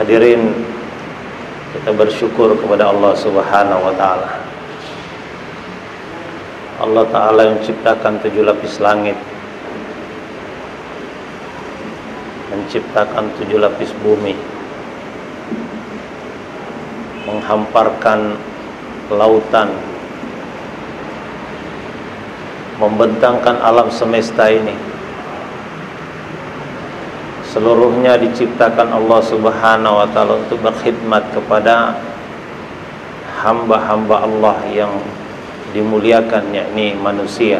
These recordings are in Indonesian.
Hadirin, kita bersyukur kepada Allah Subhanahu wa taala. Allah taala yang menciptakan 7 lapis langit, menciptakan 7 lapis bumi, menghamparkan lautan, membentangkan alam semesta ini. Seluruhnya diciptakan Allah Subhanahu wa taala untuk berkhidmat kepada hamba-hamba Allah yang dimuliakan, yakni manusia.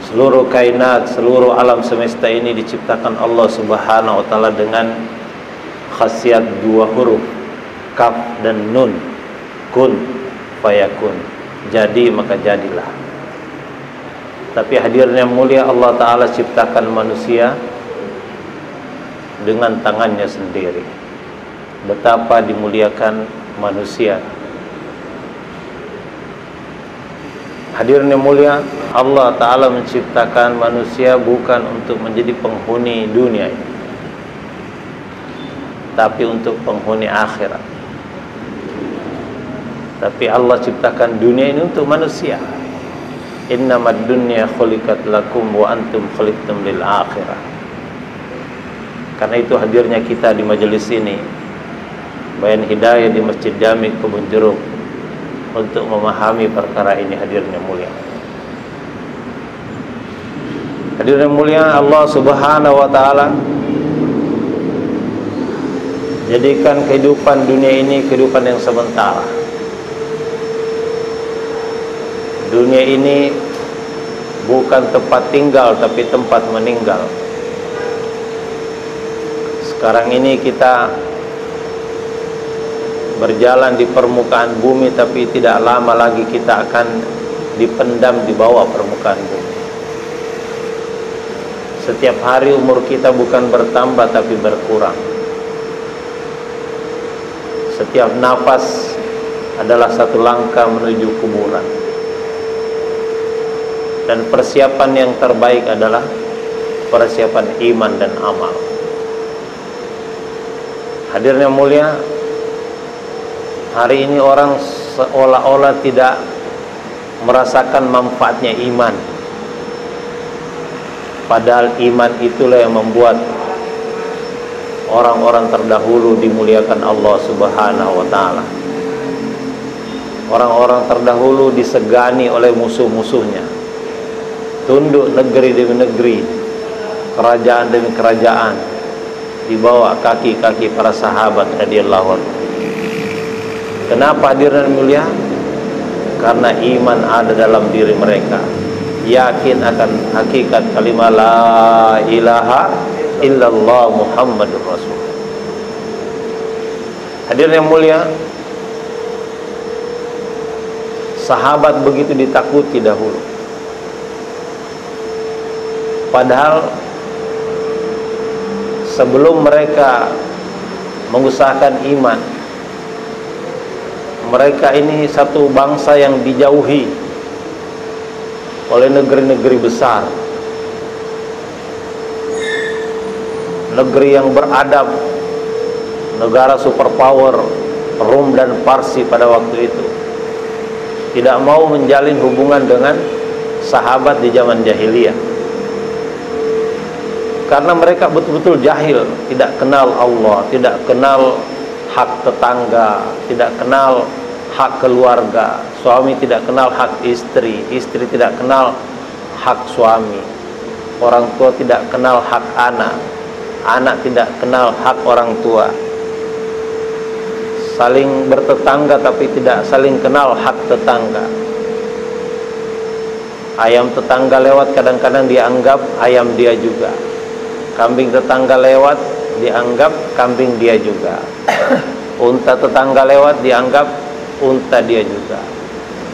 Seluruh kainat, seluruh alam semesta ini diciptakan Allah Subhanahu wa taala dengan khasiat 2 huruf, kaf dan nun. Kun fayakun, jadi maka jadilah. Tapi hadirnya mulia, Allah Ta'ala ciptakan manusia dengan tangannya sendiri. Betapa dimuliakan manusia. Hadirnya mulia, Allah Ta'ala menciptakan manusia bukan untuk menjadi penghuni dunia ini, tapi untuk penghuni akhirat. Tapi Allah ciptakan dunia ini untuk manusia. Innamad dunya khuliqat lakum wa antum khuliqtum lil akhirah. Karena itu hadirnya kita di majelis ini, Bayan Hidayah di Masjid Jami Kebun Jeruk, untuk memahami perkara ini. Hadirnya mulia, hadirnya mulia, Allah Subhanahu wa taala jadikan kehidupan dunia ini kehidupan yang sementara. Dunia ini bukan tempat tinggal, tapi tempat meninggal. Sekarang ini kita berjalan di permukaan bumi, tapi tidak lama lagi kita akan dipendam di bawah permukaan bumi. Setiap hari umur kita bukan bertambah, tapi berkurang. Setiap nafas adalah satu langkah menuju kuburan. Dan persiapan yang terbaik adalah persiapan iman dan amal. Hadirnya mulia, hari ini orang seolah-olah tidak merasakan manfaatnya iman. Padahal iman itulah yang membuat orang-orang terdahulu dimuliakan Allah Subhanahu wa taala. Orang-orang terdahulu disegani oleh musuh-musuhnya, tunduk negeri demi negeri, kerajaan demi kerajaan, di bawah kaki-kaki para sahabat radhiyallahu anhu. Kenapa hadirnya mulia? Karena iman ada dalam diri mereka, yakin akan hakikat kalimat la ilaha illallah Muhammadur Rasul. Hadirnya mulia, sahabat begitu ditakuti dahulu. Padahal sebelum mereka mengusahakan iman, mereka ini satu bangsa yang dijauhi oleh negeri-negeri besar, negeri yang beradab, negara superpower Rom dan Parsi pada waktu itu tidak mau menjalin hubungan dengan sahabat di zaman jahiliyah. Karena mereka betul-betul jahil, tidak kenal Allah, tidak kenal hak tetangga, tidak kenal hak keluarga, suami tidak kenal hak istri, istri tidak kenal hak suami, orang tua tidak kenal hak anak, anak tidak kenal hak orang tua. Saling bertetangga tapi tidak saling kenal hak tetangga. Ayam tetangga lewat kadang-kadang dianggap ayam dia juga. Kambing tetangga lewat dianggap kambing dia juga. Unta tetangga lewat dianggap unta dia juga.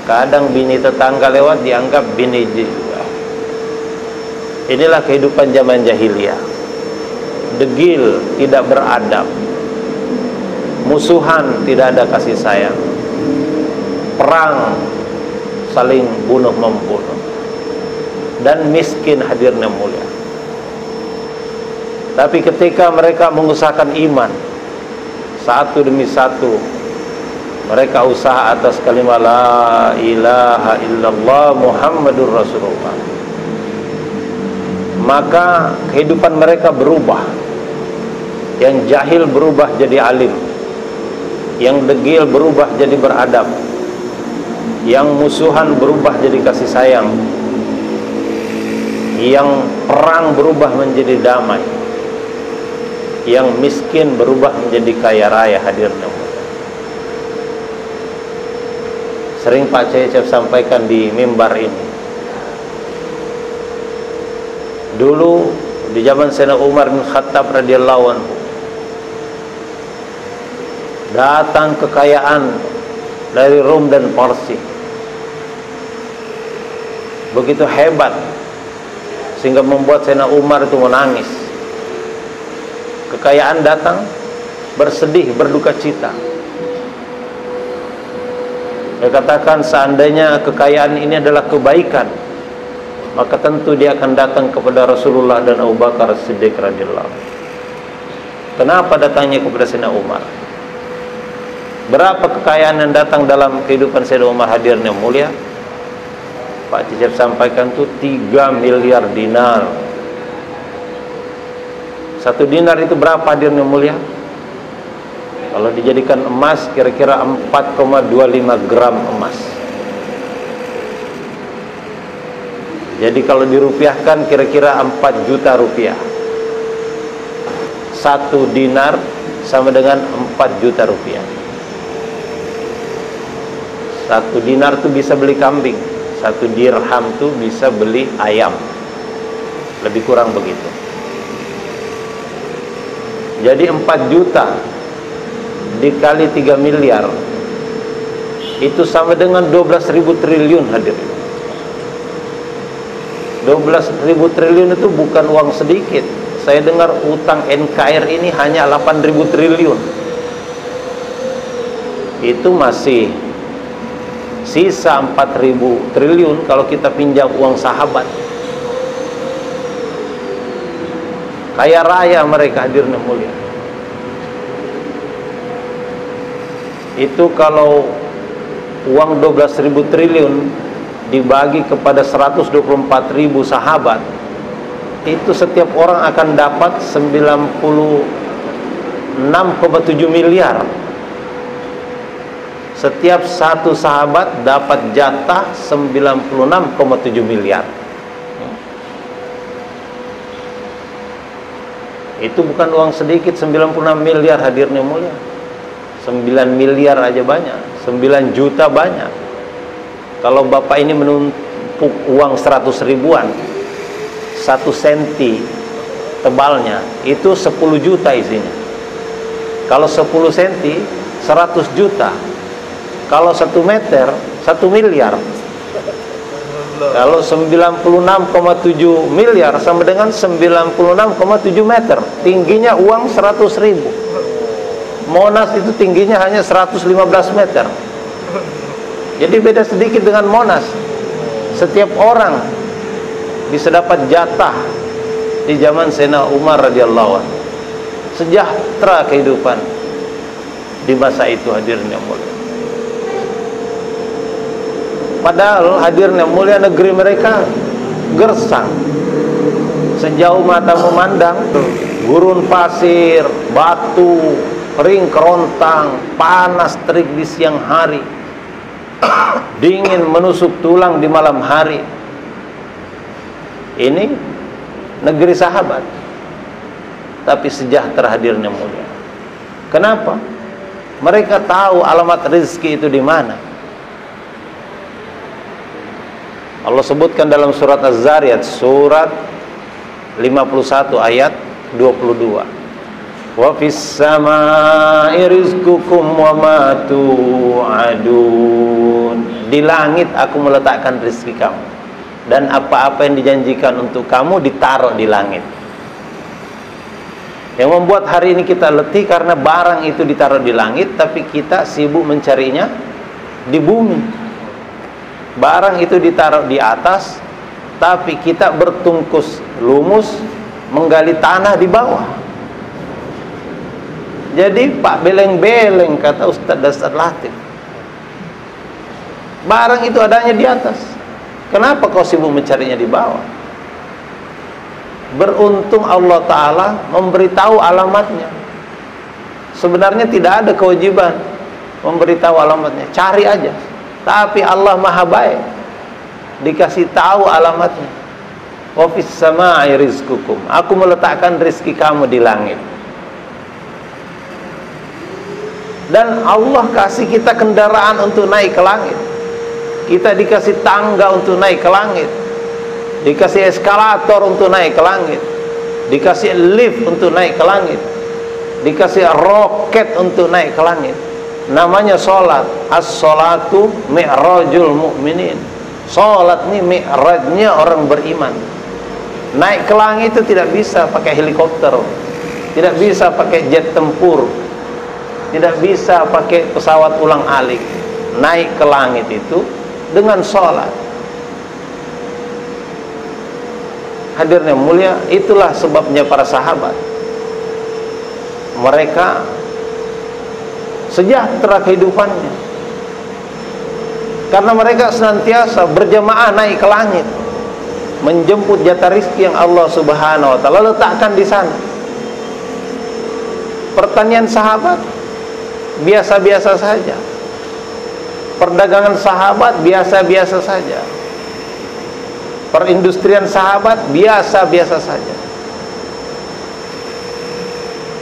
Kadang bini tetangga lewat dianggap bini dia juga. Inilah kehidupan zaman jahiliyah. Degil, tidak beradab, musuhan, tidak ada kasih sayang, perang, saling bunuh membunuh, dan miskin hadirnya mulia. Tapi ketika mereka mengusahakan iman satu demi satu, mereka usaha atas kalimat la ilaha illallah Muhammadur Rasulullah, maka kehidupan mereka berubah. Yang jahil berubah jadi alim, yang degil berubah jadi beradab, yang musuhan berubah jadi kasih sayang, yang perang berubah menjadi damai, yang miskin berubah menjadi kaya raya. Hadirnya sering Pak Cecep sampaikan di mimbar ini, dulu di zaman Sayyidina Umar bin Khattab radhiyallahu anhu, datang kekayaan dari Rom dan Parsi begitu hebat sehingga membuat Sayyidina Umar itu menangis. Kekayaan datang, bersedih, berduka cita. Dia katakan seandainya kekayaan ini adalah kebaikan, maka tentu dia akan datang kepada Rasulullah dan Abu Bakar Siddiq radhiyallahu anhu. Kenapa datangnya kepada Sayyidina Umar? Berapa kekayaan yang datang dalam kehidupan Sayyidina Umar hadirnya mulia? Pak Cicep sampaikan itu 3 miliar dinar. 1 dinar itu berapa hadirnya mulia? Kalau dijadikan emas kira-kira 4,25 gram emas. Jadi kalau dirupiahkan kira-kira 4 juta rupiah. 1 dinar sama dengan 4 juta rupiah. 1 dinar itu bisa beli kambing, 1 dirham itu bisa beli ayam, lebih kurang begitu. Jadi 4 juta dikali 3 miliar itu sama dengan 12.000 triliun hadirin. 12.000 triliun itu bukan uang sedikit. Saya dengar utang NKRI ini hanya 8.000 triliun. Itu masih sisa 4.000 triliun kalau kita pinjam uang sahabat. Kaya raya mereka hadirnya mulia. Itu kalau uang 12.000 triliun dibagi kepada 124.000 sahabat, itu setiap orang akan dapat 96,7 miliar. Setiap satu sahabat dapat jatah 96,7 miliar. Itu bukan uang sedikit, 96 miliar hadirnya mulia. 9 miliar aja banyak, 9 juta banyak. Kalau bapak ini menumpuk uang 100 ribuan, 1 senti tebalnya, itu 10 juta isinya. Kalau 10 senti, 100 juta. Kalau 1 meter, 1 miliar. Kalau 96,7 miliar sama dengan 96,7 meter. Tingginya uang 100 ribu. Monas itu tingginya hanya 115 meter. Jadi beda sedikit dengan Monas. Setiap orang bisa dapat jatah di zaman Sayyidina Umar radhiyallahu anhu. Sejahtera kehidupan di masa itu hadirnya mulia. Padahal hadirnya mulia negeri mereka gersang. Sejauh mata memandang, gurun pasir, batu, kering kerontang, panas terik di siang hari, dingin menusuk tulang di malam hari. Ini negeri sahabat, tapi sejahtera hadirnya mulia. Kenapa? Mereka tahu alamat rezeki itu di mana. Allah sebutkan dalam surat Az-Zariyat, surat 51 ayat 22. Wa fis samaa'i rizqukum wa ma tu'adun. Di langit aku meletakkan rezeki kamu, dan apa-apa yang dijanjikan untuk kamu ditaruh di langit. Yang membuat hari ini kita letih karena barang itu ditaruh di langit, tapi kita sibuk mencarinya di bumi. Barang itu ditaruh di atas, tapi kita bertungkus lumus menggali tanah di bawah. Jadi Pak beleng-beleng, kata Ustadz Dasar Latif, barang itu adanya di atas. Kenapa kau sibuk mencarinya di bawah? Beruntung Allah Ta'ala memberitahu alamatnya. Sebenarnya tidak ada kewajiban memberitahu alamatnya, cari aja. Tapi Allah Maha Baik, dikasih tahu alamatnya. Wa fis samaa'i rizqukum, aku meletakkan rezeki kamu di langit. Dan Allah kasih kita kendaraan untuk naik ke langit. Kita dikasih tangga untuk naik ke langit, dikasih eskalator untuk naik ke langit, dikasih lift untuk naik ke langit, dikasih roket untuk naik ke langit. Namanya sholat. As-sholatu mi'rajul mu'minin. Sholat ini mi'rajnya orang beriman. Naik ke langit itu tidak bisa pakai helikopter, tidak bisa pakai jet tempur, tidak bisa pakai pesawat ulang-alik. Naik ke langit itu dengan sholat. Hadirnya mulia, itulah sebabnya para sahabat, mereka sejahtera kehidupannya, karena mereka senantiasa berjamaah naik ke langit, menjemput jatah rizki yang Allah Subhanahu wa Ta'ala letakkan di sana. Pertanian sahabat biasa-biasa saja, perdagangan sahabat biasa-biasa saja, perindustrian sahabat biasa-biasa saja.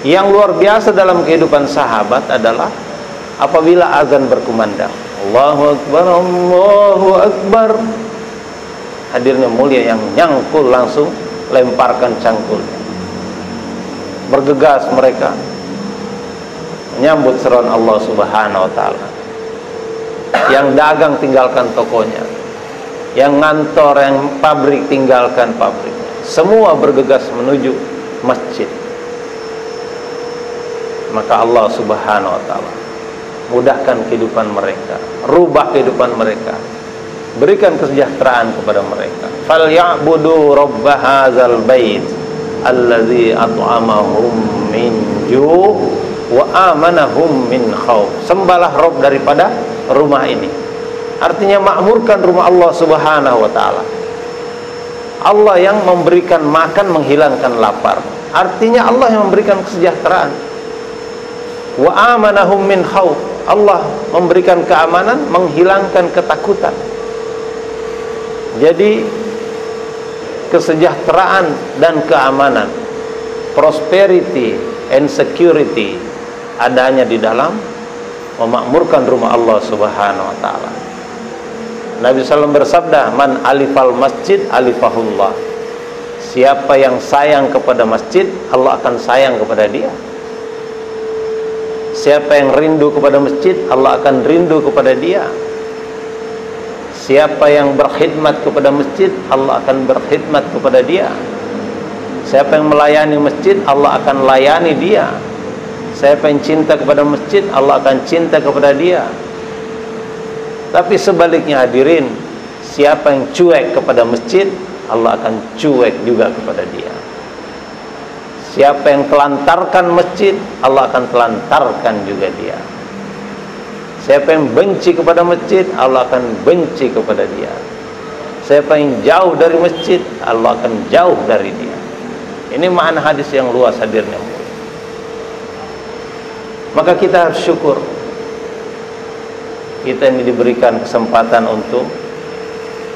Yang luar biasa dalam kehidupan sahabat adalah apabila azan berkumandang, Allahu Akbar, Allahu Akbar, hadirnya mulia yang nyangkul langsung lemparkan cangkulnya. Bergegas mereka menyambut seruan Allah Subhanahu wa Ta'ala. Yang dagang tinggalkan tokonya, yang ngantor, yang pabrik tinggalkan pabriknya, semua bergegas menuju masjid. Maka Allah Subhanahu wa Ta'ala mudahkan kehidupan mereka, rubah kehidupan mereka, berikan kesejahteraan kepada mereka. Falyabudu rabb hadzal bait allazi at'amahum min ju' wa amanahum min khauf. Sembahlah Rabb daripada rumah ini. Artinya makmurkan rumah Allah Subhanahu wa Ta'ala. Allah yang memberikan makan, menghilangkan lapar. Artinya Allah yang memberikan kesejahteraan. Wa amanahum min khauf. Allah memberikan keamanan, menghilangkan ketakutan. Jadi kesejahteraan dan keamanan, prosperity and security, adanya di dalam memakmurkan rumah Allah Subhanahu wa Ta'ala. Nabi SAW bersabda, man alifal masjid alifahullah. Siapa yang sayang kepada masjid, Allah akan sayang kepada dia. Siapa yang rindu kepada masjid, Allah akan rindu kepada dia. Siapa yang berkhidmat kepada masjid, Allah akan berkhidmat kepada dia. Siapa yang melayani masjid, Allah akan layani dia. Siapa yang cinta kepada masjid, Allah akan cinta kepada dia. Tapi sebaliknya hadirin, siapa yang cuek kepada masjid, Allah akan cuek juga kepada dia. Siapa yang telantarkan masjid, Allah akan telantarkan juga dia. Siapa yang benci kepada masjid, Allah akan benci kepada dia. Siapa yang jauh dari masjid, Allah akan jauh dari dia. Ini makna hadis yang luas hadirnya. Maka kita harus syukur, kita ini diberikan kesempatan untuk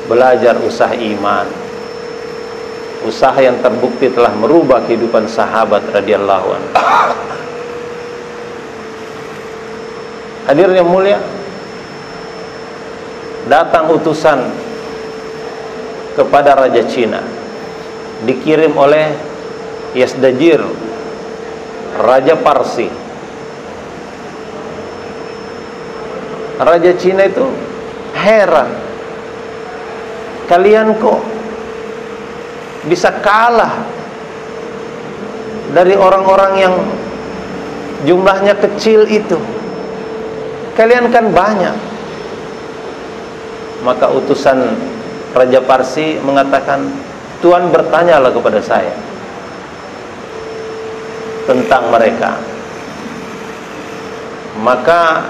belajar usaha iman, usaha yang terbukti telah merubah kehidupan sahabat radhiyallahu anhu. Hadirnya mulia, datang utusan kepada Raja Cina, dikirim oleh Yazdajir, Raja Parsi. Raja Cina itu heran, kalian kok bisa kalah dari orang-orang yang jumlahnya kecil itu? Kalian kan banyak. Maka utusan Raja Parsi mengatakan, Tuhan bertanyalah kepada saya, tentang mereka. Maka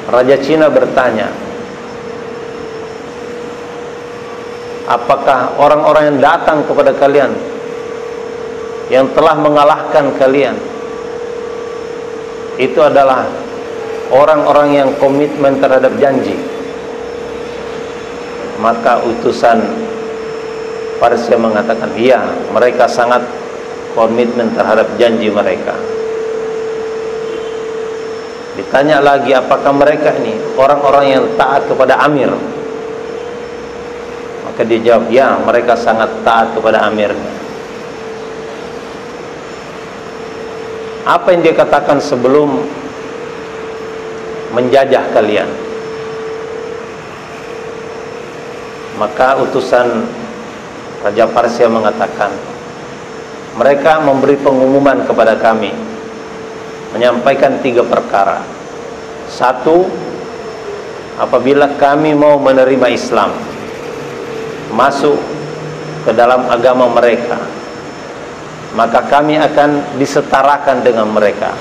Raja Cina bertanya, apakah orang-orang yang datang kepada kalian, yang telah mengalahkan kalian, itu adalah orang-orang yang komitmen terhadap janji? Maka utusan Parsia mengatakan, iya, mereka sangat komitmen terhadap janji mereka. Ditanya lagi, apakah mereka ini orang-orang yang taat kepada amir? Maka dia jawab, ya, mereka sangat taat kepada amirnya. Apa yang dia katakan sebelum menjajah kalian? Maka utusan Raja Parsia mengatakan, mereka memberi pengumuman kepada kami, menyampaikan 3 perkara. 1, apabila kami mau menerima Islam, masuk ke dalam agama mereka, maka kami akan disetarakan dengan mereka,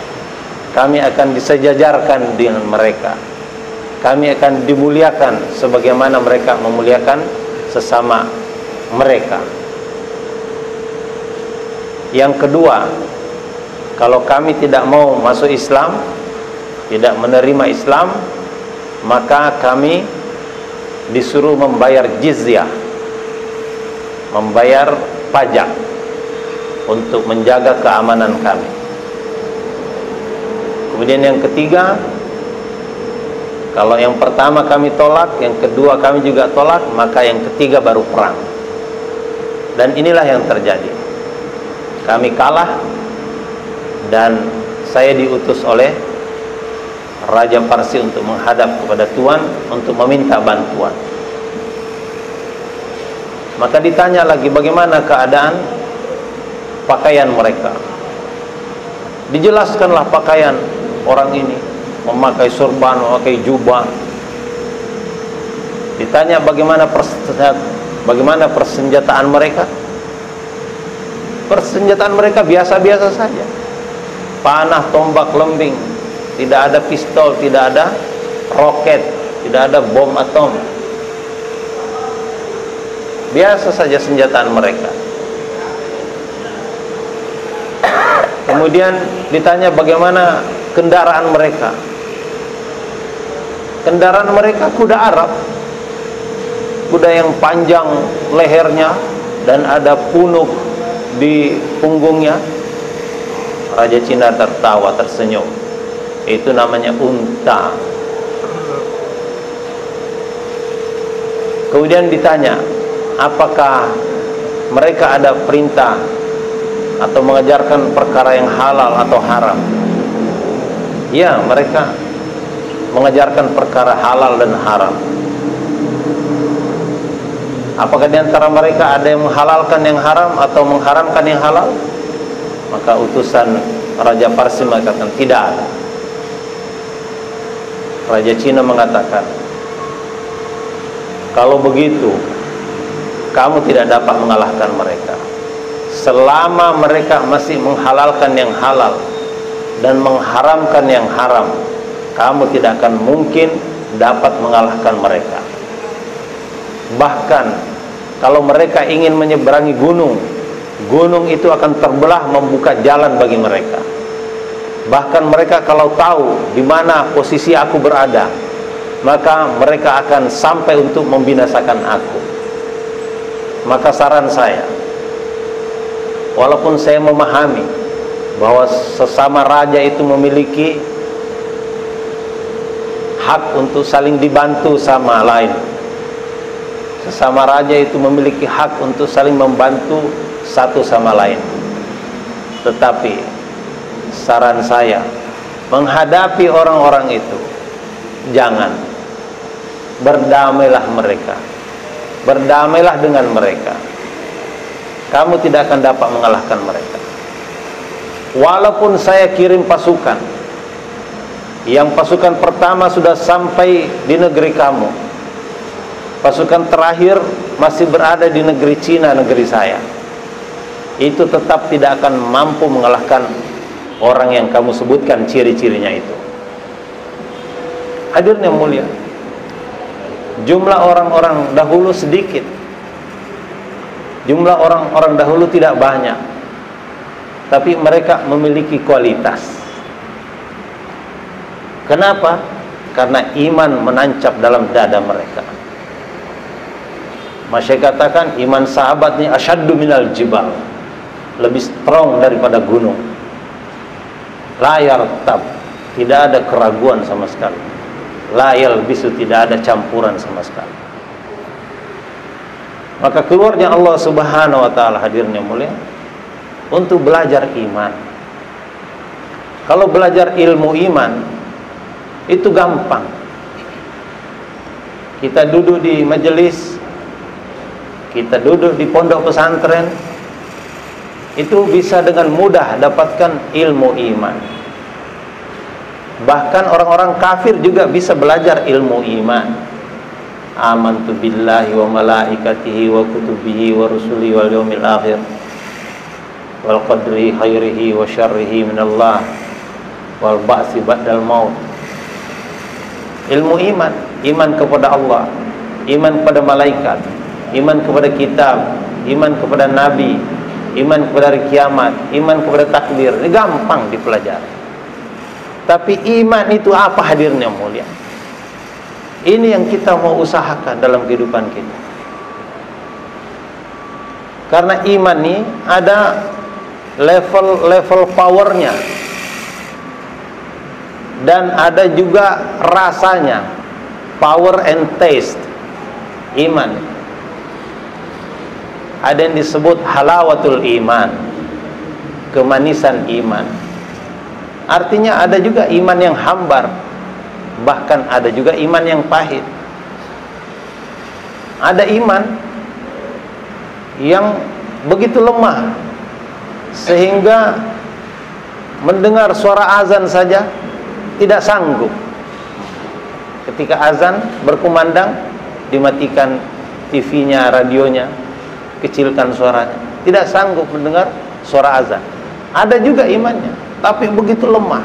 kami akan disejajarkan dengan mereka, kami akan dimuliakan sebagaimana mereka memuliakan sesama mereka. Yang kedua, kalau kami tidak mau masuk Islam, tidak menerima Islam, maka kami disuruh membayar jizyah, membayar pajak untuk menjaga keamanan kami. Kemudian yang ketiga, kalau yang pertama kami tolak, yang kedua kami juga tolak, maka yang ketiga baru perang. Dan inilah yang terjadi. Kami kalah, dan saya diutus oleh Raja Parsi untuk menghadap kepada Tuan untuk meminta bantuan. Maka ditanya lagi, bagaimana keadaan pakaian mereka? Dijelaskanlah pakaian orang ini, memakai sorban, memakai jubah. Ditanya bagaimana persenjataan mereka? Persenjataan mereka biasa-biasa saja. Panah, tombak, lembing, tidak ada pistol, tidak ada roket, tidak ada bom atom. Biasa saja senjataan mereka. Kemudian ditanya bagaimana kendaraan mereka. Kendaraan mereka kuda Arab, kuda yang panjang lehernya dan ada punuk di punggungnya. Raja Cina tertawa, tersenyum. Itu namanya unta. Kemudian ditanya, apakah mereka ada perintah atau mengajarkan perkara yang halal atau haram? Ya, mereka mengajarkan perkara halal dan haram. Apakah di antara mereka ada yang menghalalkan yang haram atau mengharamkan yang halal? Maka utusan Raja Parsi mengatakan, tidak ada. Raja Cina mengatakan, kalau begitu kamu tidak dapat mengalahkan mereka. Selama mereka masih menghalalkan yang halal dan mengharamkan yang haram, kamu tidak akan mungkin dapat mengalahkan mereka. Bahkan kalau mereka ingin menyeberangi gunung, gunung itu akan terbelah membuka jalan bagi mereka. Bahkan mereka kalau tahu di mana posisi aku berada, maka mereka akan sampai untuk membinasakan aku. Maka saran saya, walaupun saya memahami bahwa sesama raja itu memiliki hak untuk saling dibantu sama lain, sesama raja itu memiliki hak untuk saling membantu satu sama lain, tetapi saran saya, menghadapi orang-orang itu, jangan, berdamailah mereka, berdamailah dengan mereka. Kamu tidak akan dapat mengalahkan mereka. Walaupun saya kirim pasukan, yang pasukan pertama sudah sampai di negeri kamu, pasukan terakhir masih berada di negeri Cina, negeri saya. itu tetap tidak akan mampu mengalahkan orang yang kamu sebutkan ciri-cirinya itu. Hadirin yang mulia, jumlah orang-orang dahulu sedikit, jumlah orang-orang dahulu tidak banyak, tapi mereka memiliki kualitas. Kenapa? Karena iman menancap dalam dada mereka. Masya katakan iman sahabat ini asyaddu minal jibal, lebih strong daripada gunung. La yartab, tidak ada keraguan sama sekali. La yalbisu, tidak ada campuran sama sekali. Maka keluarnya Allah Subhanahu wa taala, hadirin yang mulia, untuk belajar iman. Kalau belajar ilmu iman itu gampang. Kita duduk di majelis, kita duduk di pondok pesantren, itu bisa dengan mudah dapatkan ilmu iman. Bahkan orang-orang kafir juga bisa belajar ilmu iman. Amantu billahi wa malaikatihi wa kutubihi wa rusulihi wal yawmil akhir wal qadri khairihi wa syarrihi minallah wal ba'si ba'dal maut. Ilmu iman, iman kepada Allah, iman kepada malaikat, iman kepada kitab, iman kepada nabi, iman kepada hari kiamat, iman kepada takdir. Ini gampang dipelajari. Tapi iman itu apa, hadirin yang mulia? Ini yang kita mau usahakan dalam kehidupan kita. Karena iman ini ada level powernya, dan ada juga rasanya, power and taste. Iman ada yang disebut halawatul iman, kemanisan iman. Artinya ada juga iman yang hambar, bahkan ada juga iman yang pahit. Ada iman yang begitu lemah sehingga mendengar suara azan saja tidak sanggup. Ketika azan berkumandang, dimatikan TV-nya, radionya, kecilkan suaranya, tidak sanggup mendengar suara azan. Ada juga imannya, tapi begitu lemah.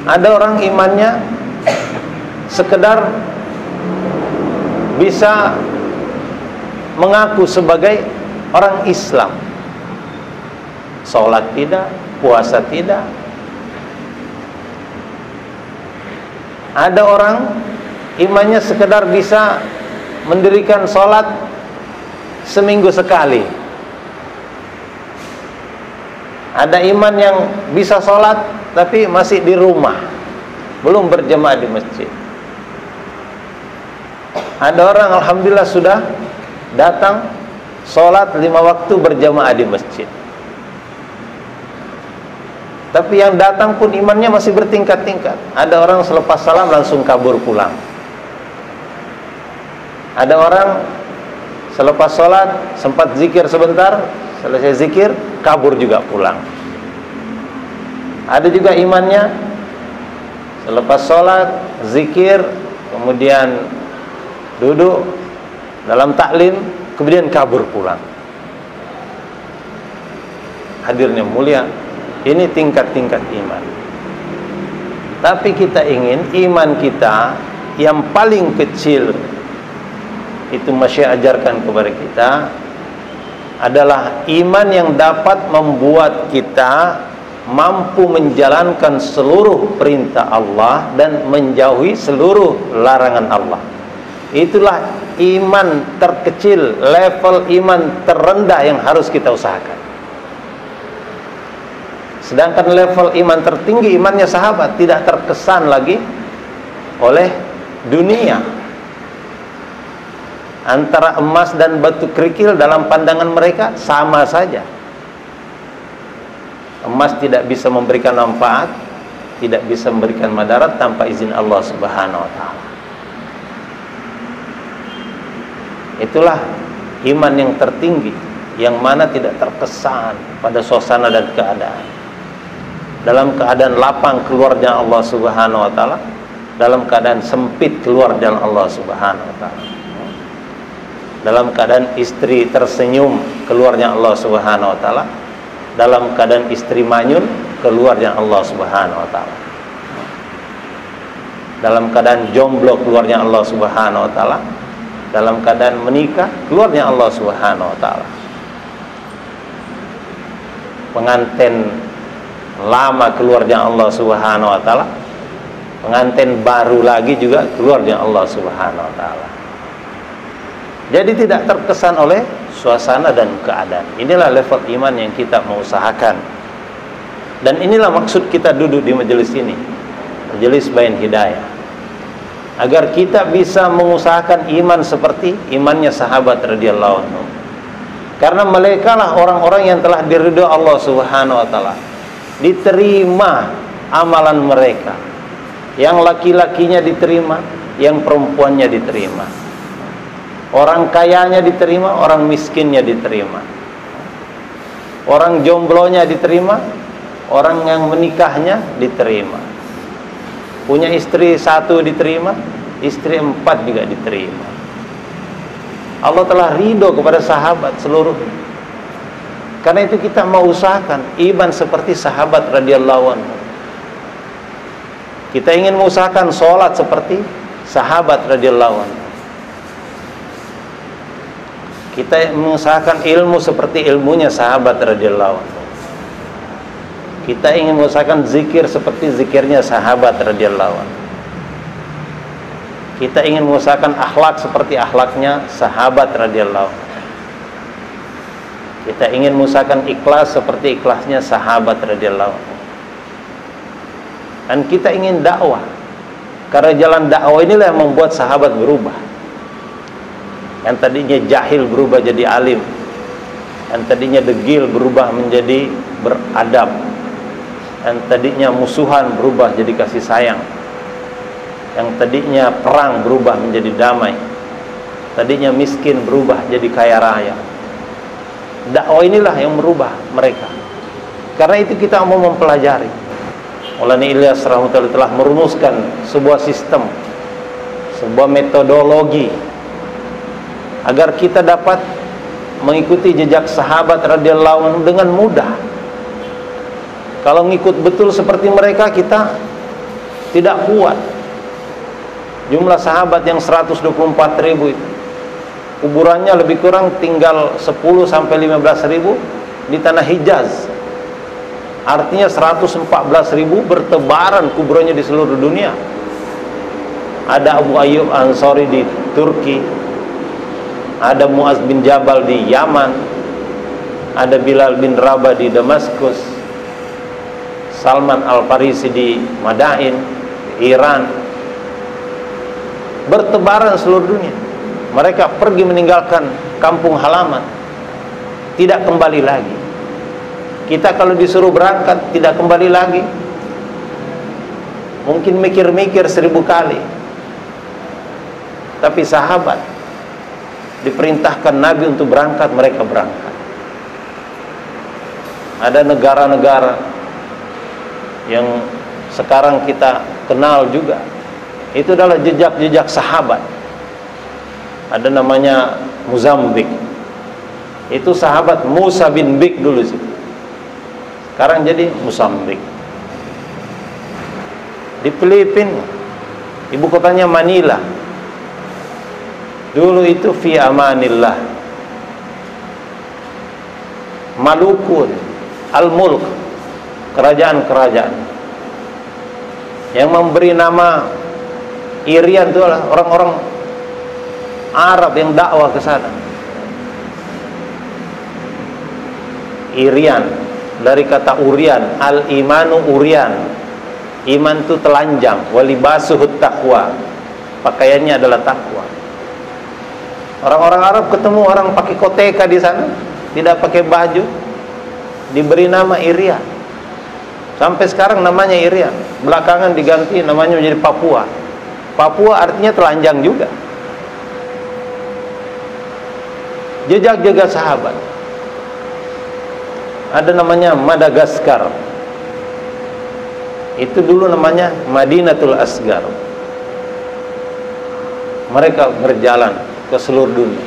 Ada orang imannya sekedar bisa mengaku sebagai orang Islam, sholat tidak, puasa tidak. Ada orang imannya sekedar bisa mendirikan sholat seminggu sekali. Ada iman yang bisa sholat tapi masih di rumah, belum berjamaah di masjid. Ada orang alhamdulillah sudah datang sholat 5 waktu berjamaah di masjid, tapi yang datang pun imannya masih bertingkat-tingkat. Ada orang selepas salam langsung kabur pulang. Ada orang selepas sholat sempat zikir sebentar, selesai zikir kabur juga pulang. Ada juga imannya selepas sholat zikir, kemudian duduk dalam taklim, kemudian kabur pulang. Hadirin yang mulia, ini tingkat-tingkat iman. Tapi kita ingin iman kita yang paling kecil itu Masya ajarkan kepada kita adalah iman yang dapat membuat kita mampu menjalankan seluruh perintah Allah dan menjauhi seluruh larangan Allah. Itulah iman terkecil, level iman terendah yang harus kita usahakan. Sedangkan level iman tertinggi, imannya sahabat, tidak terkesan lagi oleh dunia. Antara emas dan batu kerikil dalam pandangan mereka sama saja. Emas tidak bisa memberikan manfaat, tidak bisa memberikan madarat tanpa izin Allah Subhanahu wa taala. Itulah iman yang tertinggi, yang mana tidak terkesan pada suasana dan keadaan. Dalam keadaan lapang keluar jalan Allah Subhanahu wa taala, dalam keadaan sempit keluar jalan Allah Subhanahu wa taala. dalam keadaan istri tersenyum, keluarnya Allah Subhanahu wa taala. Dalam keadaan istri manyun, keluarnya Allah Subhanahu wa taala. Dalam keadaan jomblo, keluarnya Allah Subhanahu wa taala. Dalam keadaan menikah, keluarnya Allah Subhanahu wa taala. Pengantin lama, keluarnya Allah Subhanahu wa taala. Pengantin baru lagi juga keluarnya Allah Subhanahu wa taala. Jadi tidak terkesan oleh suasana dan keadaan. Inilah level iman yang kita mau usahakan. Dan inilah maksud kita duduk di majelis ini, majelis Bayan Hidayah, agar kita bisa mengusahakan iman seperti imannya sahabat radhiyallahu anhu. Karena mereka lah orang-orang yang telah diridho Allah Subhanahu wa taala. Diterima amalan mereka. Yang laki-lakinya diterima, yang perempuannya diterima. Orang kayanya diterima, orang miskinnya diterima. Orang jomblonya diterima, orang yang menikahnya diterima. Punya istri 1 diterima, istri 4 juga diterima. Allah telah ridho kepada sahabat seluruhnya. Karena itu kita mau usahakan iman seperti sahabat radhiyallahu anhu. Kita ingin mengusahakan sholat seperti sahabat radhiyallahu anhu. Kita mengusahakan ilmu seperti ilmunya sahabat radhiyallahu anhu. Kita ingin mengusahakan zikir seperti zikirnya sahabat radhiyallahu anhu. Kita ingin mengusahakan akhlak seperti akhlaknya sahabat radhiyallahu anhu. Kita ingin mengusahakan ikhlas seperti ikhlasnya sahabat radhiyallahu anhu. Dan kita ingin dakwah, karena jalan dakwah inilah yang membuat sahabat berubah. Yang tadinya jahil berubah jadi alim, yang tadinya degil berubah menjadi beradab, yang tadinya musuhan berubah jadi kasih sayang, yang tadinya perang berubah menjadi damai, tadinya miskin berubah jadi kaya raya. Dakwah inilah yang merubah mereka. Karena itu kita mau mempelajari. Maulana Ilyas rahimahullah telah merumuskan sebuah sistem, sebuah metodologi agar kita dapat mengikuti jejak sahabat radhiyallahu anhu dengan mudah. Kalau ngikut betul seperti mereka, kita tidak kuat. Jumlah sahabat yang 124.000 itu, kuburannya lebih kurang tinggal 10 sampai 15.000 di tanah Hijaz. Artinya 114.000 bertebaran kuburannya di seluruh dunia. Ada Abu Ayyub Ansari di Turki, ada Muaz bin Jabal di Yaman, ada Bilal bin Rabah di Damaskus, Salman Al-Farisi di Madain, Iran. Bertebaran seluruh dunia. Mereka pergi meninggalkan kampung halaman, tidak kembali lagi. Kita kalau disuruh berangkat tidak kembali lagi, mungkin mikir-mikir 1000 kali. Tapi sahabat diperintahkan Nabi untuk berangkat, mereka berangkat. Ada negara-negara yang sekarang kita kenal juga, itu adalah jejak-jejak sahabat. Ada namanya Mozambik, itu sahabat Musa bin Bik dulu sih. Sekarang jadi Mozambik. Di Filipina, ibu kotanya Manila, dulu itu fi amanillah. Maluku, Al-Mulk, kerajaan-kerajaan. Yang memberi nama Irian itu adalah orang-orang Arab yang dakwah ke sana. Irian dari kata urian, al-imanu urian. Iman itu telanjang, walibasuhut taqwa. Pakaiannya adalah takwa. Orang-orang Arab ketemu orang pakai koteka di sana, tidak pakai baju, diberi nama Irian. Sampai sekarang namanya Irian. Belakangan diganti namanya menjadi Papua. Papua artinya telanjang juga. Jejak-jejak sahabat. Ada namanya Madagaskar. Itu dulu namanya Madinatul Asgar. Mereka berjalan ke seluruh dunia.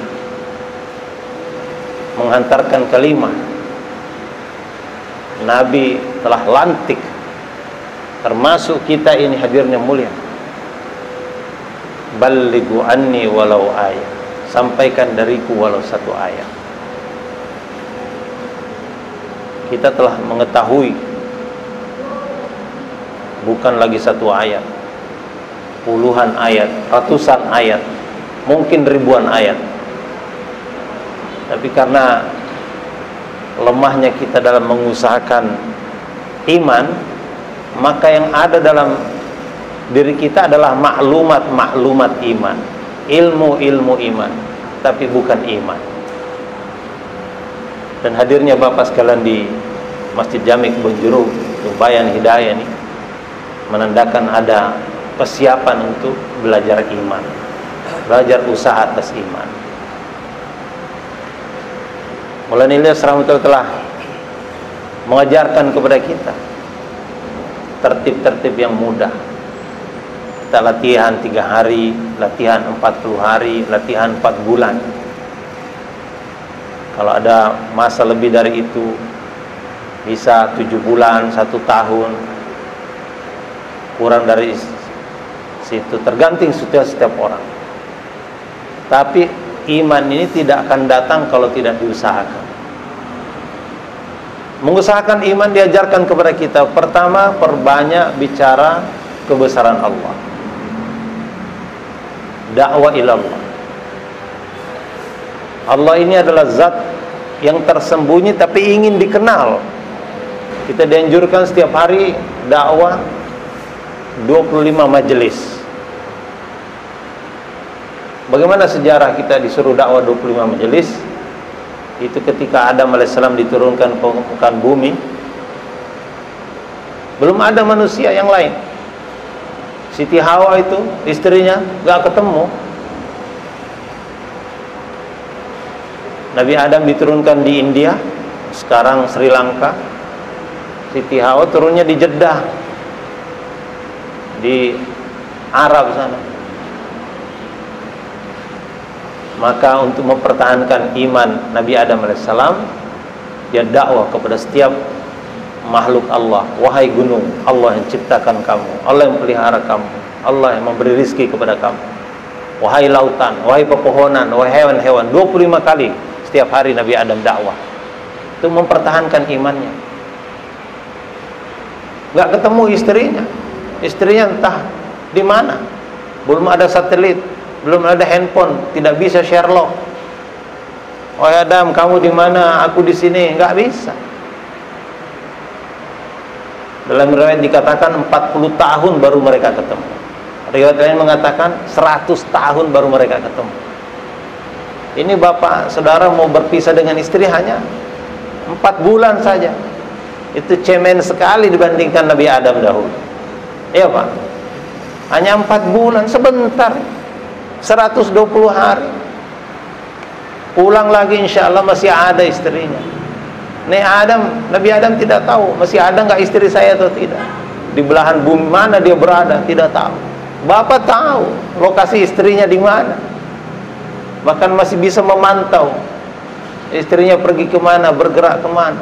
menghantarkan kalimah. Nabi telah lantik, termasuk kita ini hadirnya mulia. Ballighu anni walau ayat, sampaikan dariku walau satu ayat. Kita telah mengetahui bukan lagi satu ayat, puluhan ayat, ratusan ayat, mungkin ribuan ayat. Tapi karena lemahnya kita dalam mengusahakan iman, maka yang ada dalam diri kita adalah maklumat iman, ilmu iman, tapi bukan iman. Dan hadirnya Bapak sekalian di Masjid Jami Kebon Jeruk, Bayan Hidayah ini menandakan ada persiapan untuk belajar iman, belajar usaha atas iman. Maulana Ilyas rahmatullah telah mengajarkan kepada kita tertib-tertib yang mudah. Kita latihan 3 hari, latihan 40 hari, latihan 4 bulan. Kalau ada masa lebih dari itu, bisa 7 bulan, 1 tahun, kurang dari situ, tergantung setiap orang. Tapi iman ini tidak akan datang kalau tidak diusahakan. Mengusahakan iman diajarkan kepada kita. Pertama, perbanyak bicara kebesaran Allah, dakwah ilallah. Allah ini adalah zat yang tersembunyi tapi ingin dikenal. Kita dianjurkan setiap hari dakwah 25 majelis. Bagaimana sejarah kita disuruh dakwah 25 majelis? Itu ketika Adam alaihissalam diturunkan ke permukaan bumi, belum ada manusia yang lain. Siti Hawa itu istrinya gak ketemu. Nabi Adam diturunkan di India, sekarang Sri Lanka. Siti Hawa turunnya di Jeddah, di Arab sana. Maka untuk mempertahankan iman Nabi Adam alaihissalam, dia dakwah kepada setiap makhluk Allah. Wahai gunung, Allah yang ciptakan kamu, Allah yang pelihara kamu, Allah yang memberi rizki kepada kamu. Wahai lautan, wahai pepohonan, wahai hewan-hewan. 25 kali setiap hari Nabi Adam dakwah untuk mempertahankan imannya. Gak ketemu istrinya. Istrinya entah di mana. Belum ada satelit, belum ada handphone, tidak bisa Sherlock. Wahai Adam, kamu di mana? Aku di sini. Gak bisa. Dalam riwayat dikatakan 40 tahun baru mereka ketemu. Riwayat lain mengatakan 100 tahun baru mereka ketemu. Ini bapak saudara mau berpisah dengan istri hanya 4 bulan saja. Itu cemen sekali dibandingkan Nabi Adam dahulu. Iya Pak, hanya 4 bulan, sebentar. 120 hari. Pulang lagi insya Allah masih ada istrinya. Nabi Adam tidak tahu masih ada nggak istri saya atau tidak. Di belahan bumi mana dia berada tidak tahu. Bapak tahu lokasi istrinya di mana. Bahkan masih bisa memantau istrinya pergi kemana, bergerak kemana.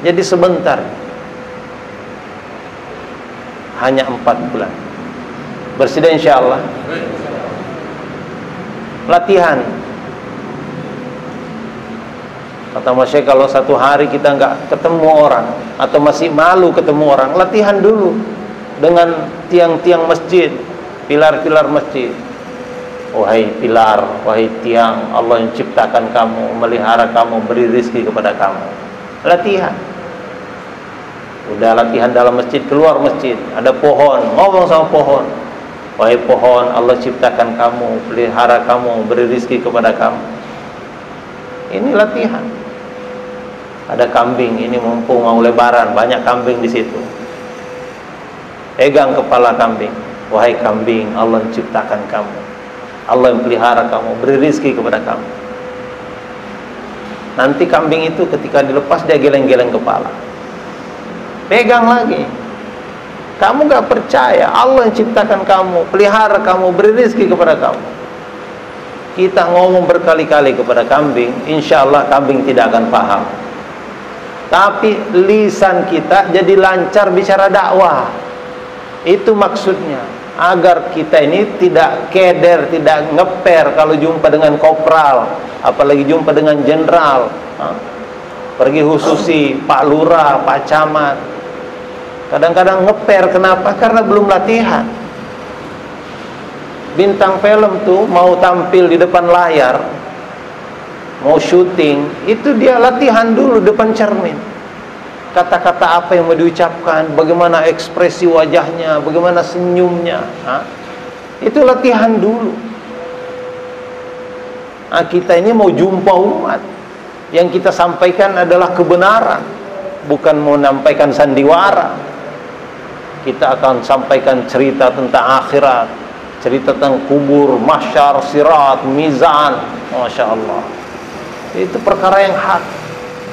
Jadi sebentar, hanya 4 bulan. Bersedia insya Allah. Latihan. Kata Mas Syekh, kalau satu hari kita nggak ketemu orang atau masih malu ketemu orang, latihan dulu dengan tiang-tiang masjid, pilar-pilar masjid. Wahai pilar, wahai tiang, Allah yang ciptakan kamu, melihara kamu, beri rizki kepada kamu. Latihan. Udah latihan dalam masjid, keluar masjid, ada pohon, ngomong sama pohon. Wahai pohon, Allah ciptakan kamu, pelihara kamu, beri rizki kepada kamu. Ini latihan. Ada kambing, ini mumpung mau lebaran, banyak kambing di situ. Pegang kepala kambing. Wahai kambing, Allah yang ciptakan kamu, Allah yang pelihara kamu, beri rizki kepada kamu. Nanti kambing itu ketika dilepas dia geleng-geleng kepala. Pegang lagi. Kamu gak percaya Allah yang ciptakan kamu, pelihara kamu, beri rizki kepada kamu. Kita ngomong berkali-kali kepada kambing, insya Allah kambing tidak akan paham. Tapi lisan kita jadi lancar bicara dakwah. Itu maksudnya, agar kita ini tidak keder, tidak ngeper kalau jumpa dengan kopral, apalagi jumpa dengan jenderal, pergi khususi Pak Lurah, Pak Camat. Kadang-kadang ngeper, kenapa? Karena belum latihan. Bintang film tuh mau tampil di depan layar, mau syuting, itu dia latihan dulu depan cermin. Kata-kata apa yang mau diucapkan, bagaimana ekspresi wajahnya, bagaimana senyumnya, itu latihan dulu. Kita ini mau jumpa umat, yang kita sampaikan adalah kebenaran, bukan mau menyampaikan sandiwara. Kita akan sampaikan cerita tentang akhirat, cerita tentang kubur, mahsyar, sirat, mizan. Masya Allah, itu perkara yang hak.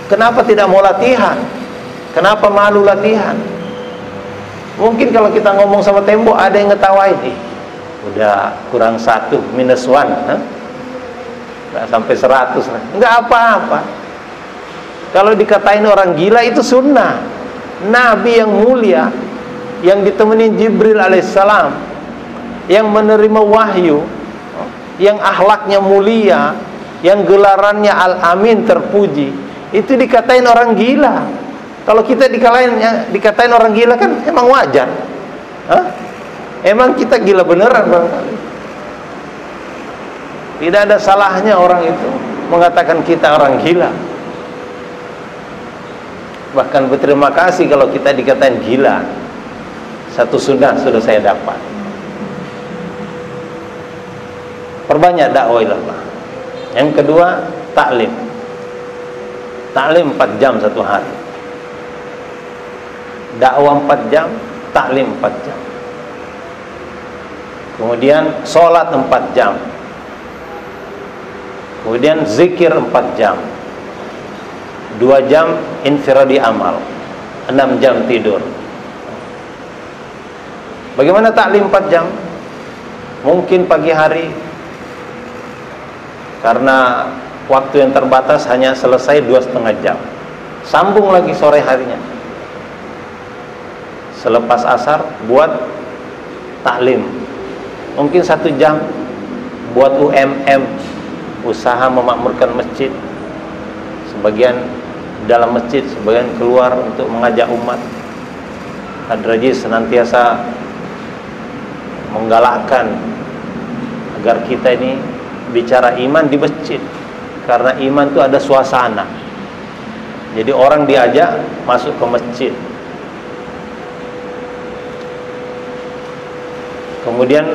Kenapa tidak mau latihan? Kenapa malu latihan? Mungkin kalau kita ngomong sama tembok ada yang ngetawain, udah kurang 1 minus 1, nggak sampai 100 lah. Nggak apa-apa. Kalau dikatain orang gila itu sunnah. Nabi yang mulia, yang ditemani Jibril alaihissalam, yang menerima wahyu, yang akhlaknya mulia, yang gelarannya Al-Amin terpuji, itu dikatain orang gila. Kalau kita dikatain orang gila kan emang wajar. Emang kita gila beneran barangkali. Tidak ada salahnya orang itu mengatakan kita orang gila. Bahkan berterima kasih kalau kita dikatain gila. Satu sunnah sudah saya dapat. Perbanyak dakwah ilallah. Yang kedua, taklim. Taklim 4 jam satu hari. Dakwah 4 jam, taklim 4 jam. Kemudian sholat 4 jam. Kemudian zikir 4 jam. 2 jam infiradi amal. 6 jam tidur. Bagaimana taklim 4 jam? Mungkin pagi hari, karena waktu yang terbatas hanya selesai 2,5 jam. Sambung lagi sore harinya. Selepas asar buat taklim. Mungkin 1 jam buat UMM, usaha memakmurkan masjid. Sebagian dalam masjid, sebagian keluar untuk mengajak umat. Hadraji senantiasa menggalakkan agar kita ini bicara iman di masjid, karena iman itu ada suasana. Jadi orang diajak masuk ke masjid. Kemudian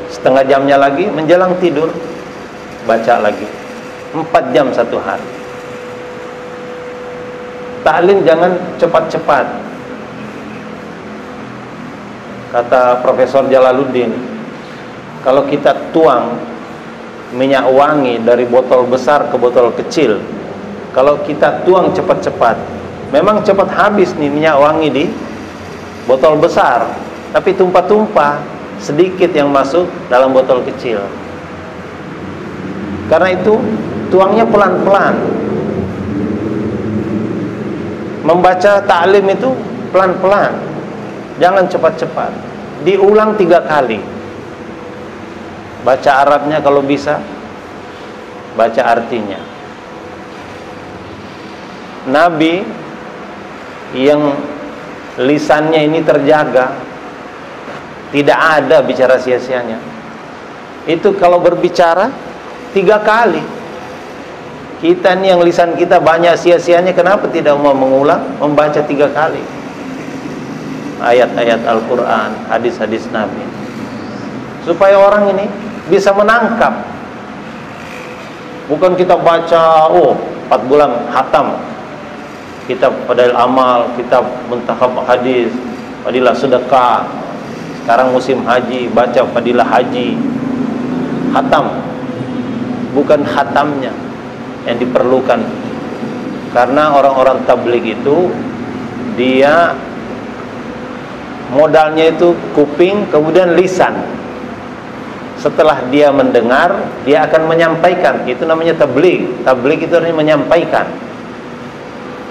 setengah jamnya lagi menjelang tidur baca lagi 4 jam satu hari. Taklim jangan cepat-cepat. Kata Profesor Jalaluddin, kalau kita tuang minyak wangi dari botol besar ke botol kecil, kalau kita tuang cepat-cepat, memang cepat habis nih minyak wangi di botol besar, tapi tumpah-tumpah, sedikit yang masuk dalam botol kecil. Karena itu tuangnya pelan-pelan. Membaca taklim itu pelan-pelan, jangan cepat-cepat. Diulang 3 kali. Baca Arabnya kalau bisa, baca artinya. Nabi yang lisannya ini terjaga, tidak ada bicara sia-sianya. Itu kalau berbicara 3 kali. Kita nih yang lisan kita banyak sia-sianya, kenapa tidak mau mengulang, membaca 3 kali ayat-ayat Al-Quran, hadis-hadis Nabi, supaya orang ini bisa menangkap. Bukan kita baca 4 bulan hatam kitab Fadail Amal, kitab Muntakhab Hadis, Fadilah Sedekah. Sekarang musim haji, baca Fadilah Haji, hatam. Bukan hatamnya yang diperlukan. Karena orang-orang tabligh itu dia modalnya itu kuping, kemudian lisan. setelah dia mendengar, dia akan menyampaikan. Itu namanya tabligh. Tabligh itu artinya menyampaikan.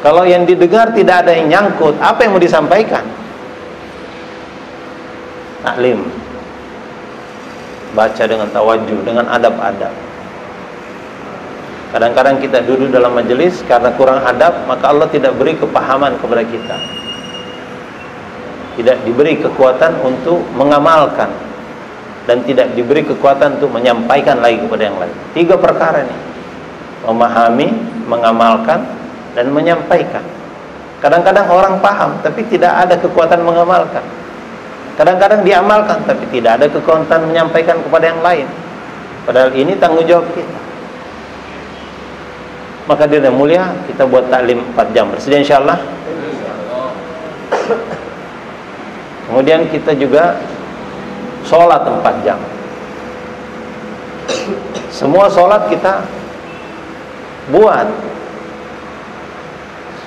Kalau yang didengar tidak ada yang nyangkut, apa yang mau disampaikan? Taklim. Baca dengan tawajuh, dengan adab-adab. Kadang-kadang kita duduk dalam majelis karena kurang adab, maka Allah tidak beri kepahaman kepada kita. Tidak diberi kekuatan untuk mengamalkan, dan tidak diberi kekuatan untuk menyampaikan lagi kepada yang lain. 3 perkara ini: memahami, mengamalkan, dan menyampaikan. Kadang-kadang orang paham tapi tidak ada kekuatan mengamalkan. Kadang-kadang diamalkan tapi tidak ada kekuatan menyampaikan kepada yang lain. Padahal ini tanggung jawab kita. Maka dia mulia, kita buat taklim 4 jam. Bersedia insyaallah. Kemudian kita juga sholat 4 jam. Semua sholat kita buat.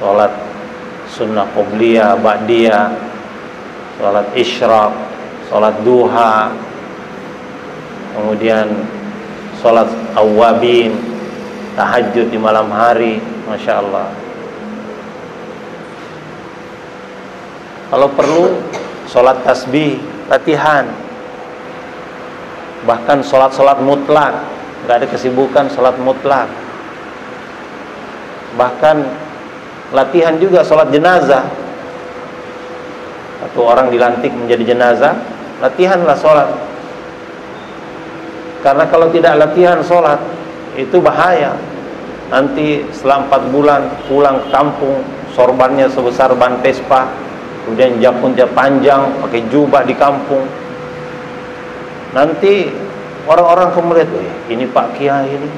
Sholat sunnah qobliyah, ba'diyah, sholat isyraq, sholat duha, kemudian sholat awwabin, tahajud di malam hari. Masya Allah. Kalau perlu sholat tasbih, latihan. Bahkan sholat mutlak, nggak ada kesibukan sholat mutlak. Bahkan latihan juga sholat jenazah. Atau orang dilantik menjadi jenazah, latihanlah sholat. Karena kalau tidak latihan sholat, itu bahaya. Nanti setelah 4 bulan pulang ke kampung, sorbannya sebesar ban Vespa, kemudian japunnya panjang, pakai jubah di kampung. Nanti orang-orang kemudian, ini Pak Kiai ini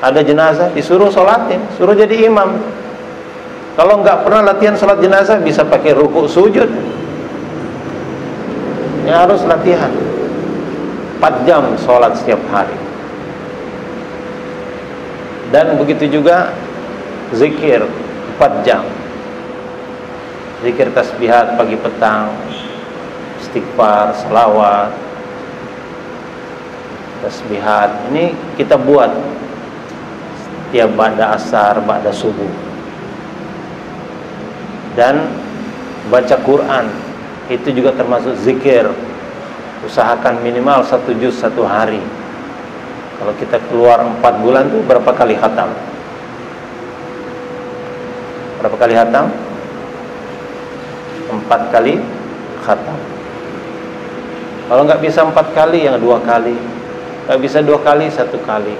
ada jenazah, disuruh sholatin, suruh jadi imam. Kalau nggak pernah latihan sholat jenazah, bisa pakai rukuk sujud. Ya harus latihan. 4 jam sholat setiap hari. Dan begitu juga zikir 4 jam. Zikir tasbihat pagi petang, istighfar, salawat, tasbihat. Ini kita buat setiap ba'da asar, ba'da subuh. Dan baca Quran, itu juga termasuk zikir. Usahakan minimal 1 juz 1 hari. Kalau kita keluar 4 bulan tuh berapa kali khatam? Berapa kali khatam? 4 kali khatam. Kalau nggak bisa 4 kali, yang 2 kali. Nggak bisa 2 kali, 1 kali.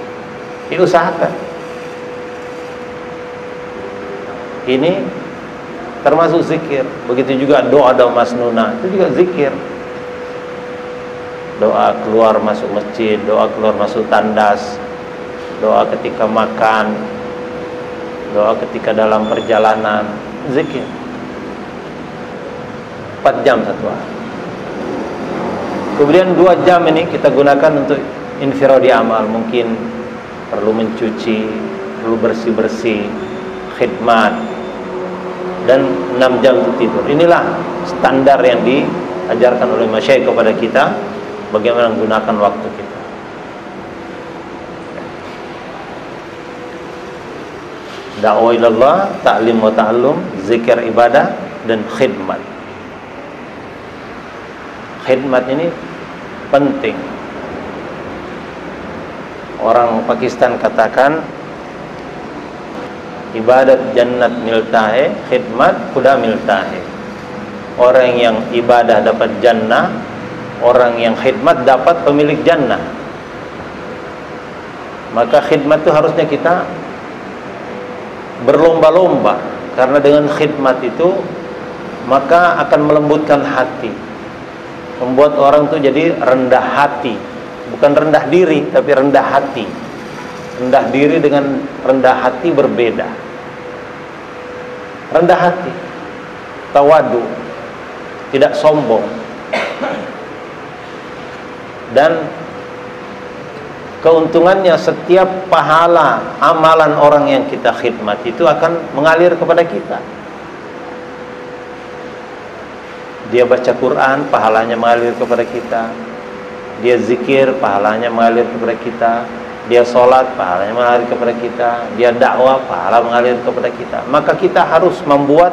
Diusahakan. Ini termasuk zikir. Begitu juga doa masnunah, itu juga zikir. Doa keluar masuk masjid, doa keluar masuk tandas, doa ketika makan, doa ketika dalam perjalanan, zikir. 4 jam 1 hari. Kemudian 2 jam ini kita gunakan untuk infiradi amal. Mungkin perlu mencuci, perlu bersih-bersih, khidmat, dan 6 jam untuk tidur. Inilah standar yang diajarkan oleh masyayikh kepada kita, bagaimana menggunakan waktu kita. Dakwah ilallah, ta'lim wa ta'allum, zikir ibadah, dan khidmat. Khidmat ini penting. Orang Pakistan katakan, ibadat jannat miltahe, khidmat kuda miltahe. Orang yang ibadah dapat jannah, orang yang khidmat dapat pemilik jannah. Maka khidmat itu harusnya kita berlomba-lomba, karena dengan khidmat itu maka akan melembutkan hati, membuat orang itu jadi rendah hati. Bukan rendah diri, tapi rendah hati. Rendah diri dengan rendah hati berbeda. Rendah hati, tawadu, tidak sombong. Dan keuntungannya, setiap pahala amalan orang yang kita khidmat itu akan mengalir kepada kita. Dia baca Quran, pahalanya mengalir kepada kita. Dia zikir, pahalanya mengalir kepada kita. Dia sholat, pahalanya mengalir kepada kita. Dia dakwah, pahala mengalir kepada kita. Maka kita harus membuat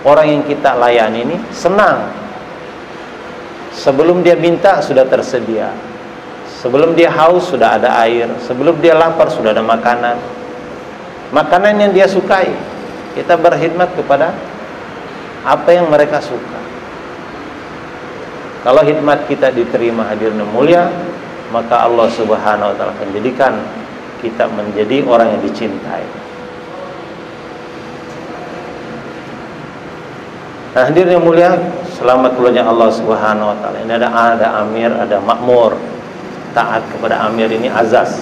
orang yang kita layani ini senang. Sebelum dia minta sudah tersedia. Sebelum dia haus sudah ada air. Sebelum dia lapar sudah ada makanan. Makanan yang dia sukai. Kita berkhidmat kepada apa yang mereka suka. Kalau khidmat kita diterima hadirin mulia, maka Allah Subhanahu wa taala akan jadikan kita menjadi orang yang dicintai. Nah, hadirin yang mulia, selama keluarnya Allah Subhanahu wa taala ini ada amir, ada makmur. Taat kepada amir ini azas.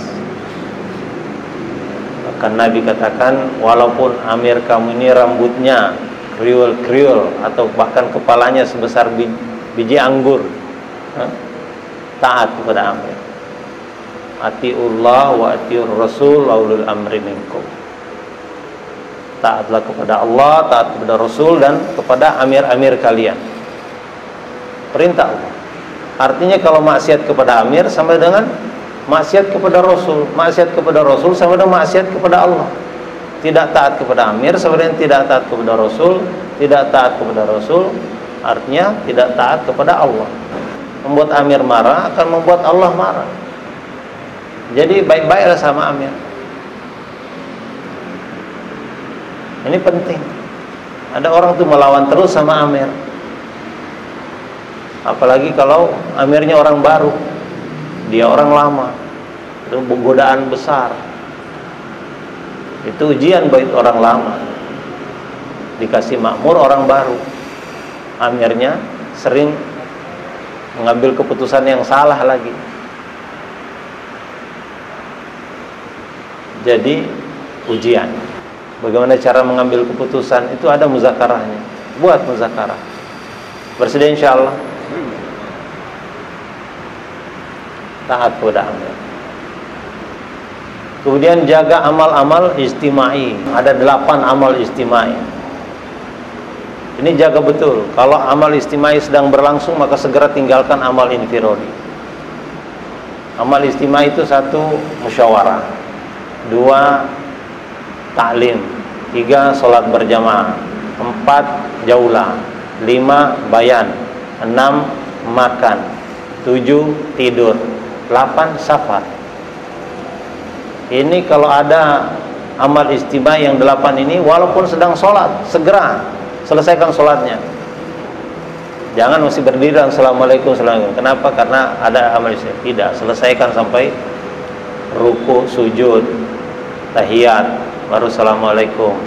Bahkan Nabi katakan, walaupun amir kamu ini rambutnya kriul-kriul atau bahkan kepalanya sebesar biji anggur, taat kepada amir. Atiullah wa atiur rasul wa ulul amri minkum. Taatlah kepada Allah, taat kepada Rasul, dan kepada amir-amir kalian. Perintah Allah. Artinya kalau maksiat kepada amir sama dengan maksiat kepada Rasul. Maksiat kepada Rasul sama dengan maksiat kepada Allah. Tidak taat kepada amir sama dengan tidak taat kepada Rasul. Tidak taat kepada Rasul artinya tidak taat kepada Allah. Membuat amir marah akan membuat Allah marah. Jadi baik-baiklah sama amir. Ini penting. Ada orang tuh melawan terus sama amir. Apalagi kalau amirnya orang baru, dia orang lama, itu godaan besar. Itu ujian buat orang lama. Dikasih makmur orang baru, amirnya sering mengambil keputusan yang salah lagi. Jadi ujian. Bagaimana cara mengambil keputusan itu ada muzakarahnya. Buat muzakarah. Bersedia insyaallah. Taat kepada amir. Kemudian jaga amal-amal istimai. Ada 8 amal istimai. Ini jaga betul. Kalau amal istimai sedang berlangsung, maka segera tinggalkan amal infirodi. Amal istimai itu 1, musyawarah, 2, taklim, 3, sholat berjamaah, 4, jaulah, 5, bayan, 6, makan, 7, tidur, 8, safar. Ini kalau ada amal istimai yang 8 ini, walaupun sedang sholat, segera selesaikan sholatnya. Jangan masih berdiri dan assalamualaikum, assalamualaikum. Kenapa? Karena ada amal istimai. Tidak, selesaikan sampai ruku, sujud, tahiyat, baru assalamualaikum.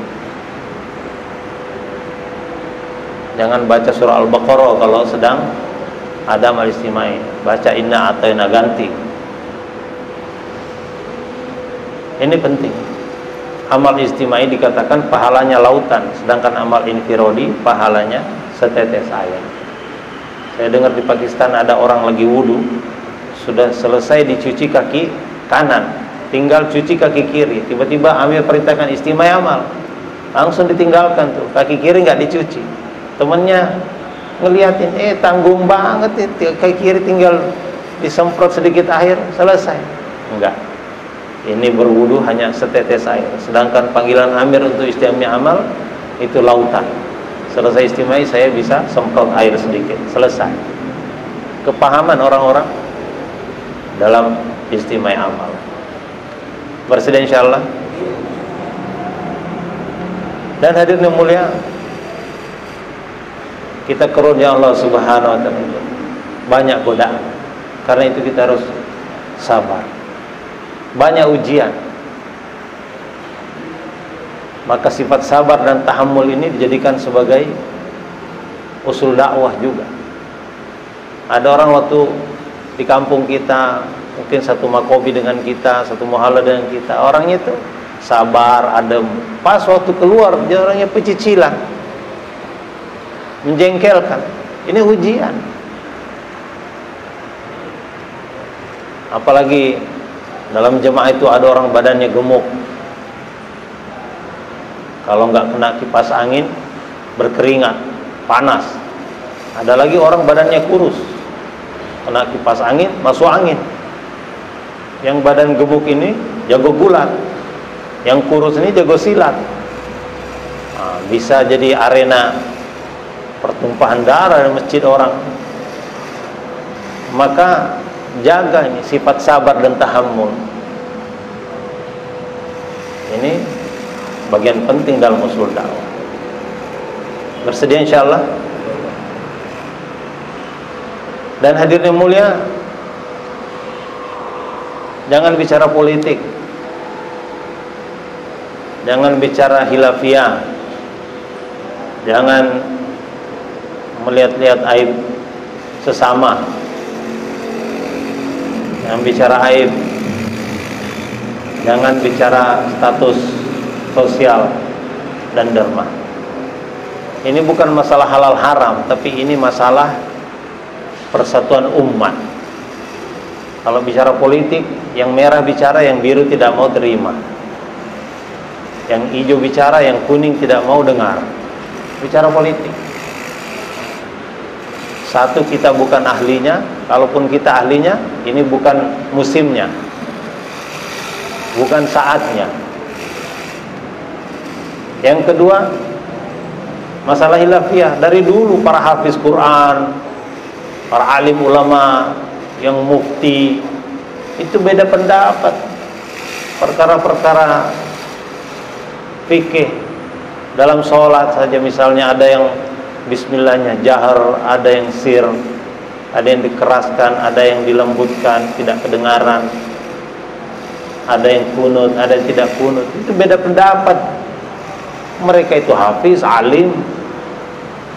Jangan baca surah Al-Baqarah kalau sedang ada amal istimai. Baca inna atayna ganti. Ini penting. Amal istimai dikatakan pahalanya lautan, sedangkan amal infirodi pahalanya setetes air. Saya dengar di Pakistan ada orang lagi wudu, sudah selesai dicuci kaki kanan, tinggal cuci kaki kiri. Tiba-tiba amir perintahkan istimai amal, langsung ditinggalkan tuh, kaki kiri nggak dicuci. Temennya ngeliatin, tanggung banget itu, kaki kiri tinggal disemprot sedikit air, selesai. Enggak, ini berwudu hanya setetes air. Sedangkan panggilan amir untuk istimai amal itu lautan. Selesai istimai saya bisa semprot air sedikit, selesai. Kepahaman orang-orang dalam istimai amal. Bersedia insyaallah. Dan hadirin yang mulia, kita karunia Allah Subhanahu wa taala banyak godaan. Karena itu kita harus sabar. Banyak ujian. Maka sifat sabar dan tahammul ini dijadikan sebagai usul dakwah juga. Ada orang waktu di kampung kita, mungkin satu makobi dengan kita, satu muhala dengan kita, orangnya itu sabar, adem. Pas waktu keluar dia orangnya pecicilan, menjengkelkan. Ini ujian. Apalagi dalam jemaah itu ada orang badannya gemuk, kalau nggak kena kipas angin berkeringat, panas. Ada lagi orang badannya kurus, kena kipas angin, masuk angin. Yang badan gemuk ini jago gulat, yang kurus ini jago silat. Nah, bisa jadi arena pertumpahan darah di masjid orang. Maka jaga ini sifat sabar dan tahammul. Ini bagian penting dalam usul dakwah. Bersedia insyaallah? Dan hadirin mulia, jangan bicara politik, jangan bicara hilafiyah, jangan melihat-lihat aib sesama, jangan bicara aib, jangan bicara status sosial dan derma. Ini bukan masalah halal haram, tapi ini masalah persatuan umat. Kalau bicara politik, yang merah bicara, yang biru tidak mau terima, yang hijau bicara, yang kuning tidak mau dengar. Bicara politik, satu, kita bukan ahlinya. Kalaupun kita ahlinya, ini bukan musimnya, bukan saatnya. Yang kedua, masalah hilafiyah. Dari dulu para hafiz Quran, para alim ulama, yang mufti, itu beda pendapat. Perkara-perkara fikih dalam sholat saja, misalnya ada yang bismillahnya jahar, ada yang sir, ada yang dikeraskan, ada yang dilembutkan, tidak kedengaran, ada yang kunut, ada yang tidak kunut. Itu beda pendapat. Mereka itu hafiz, alim.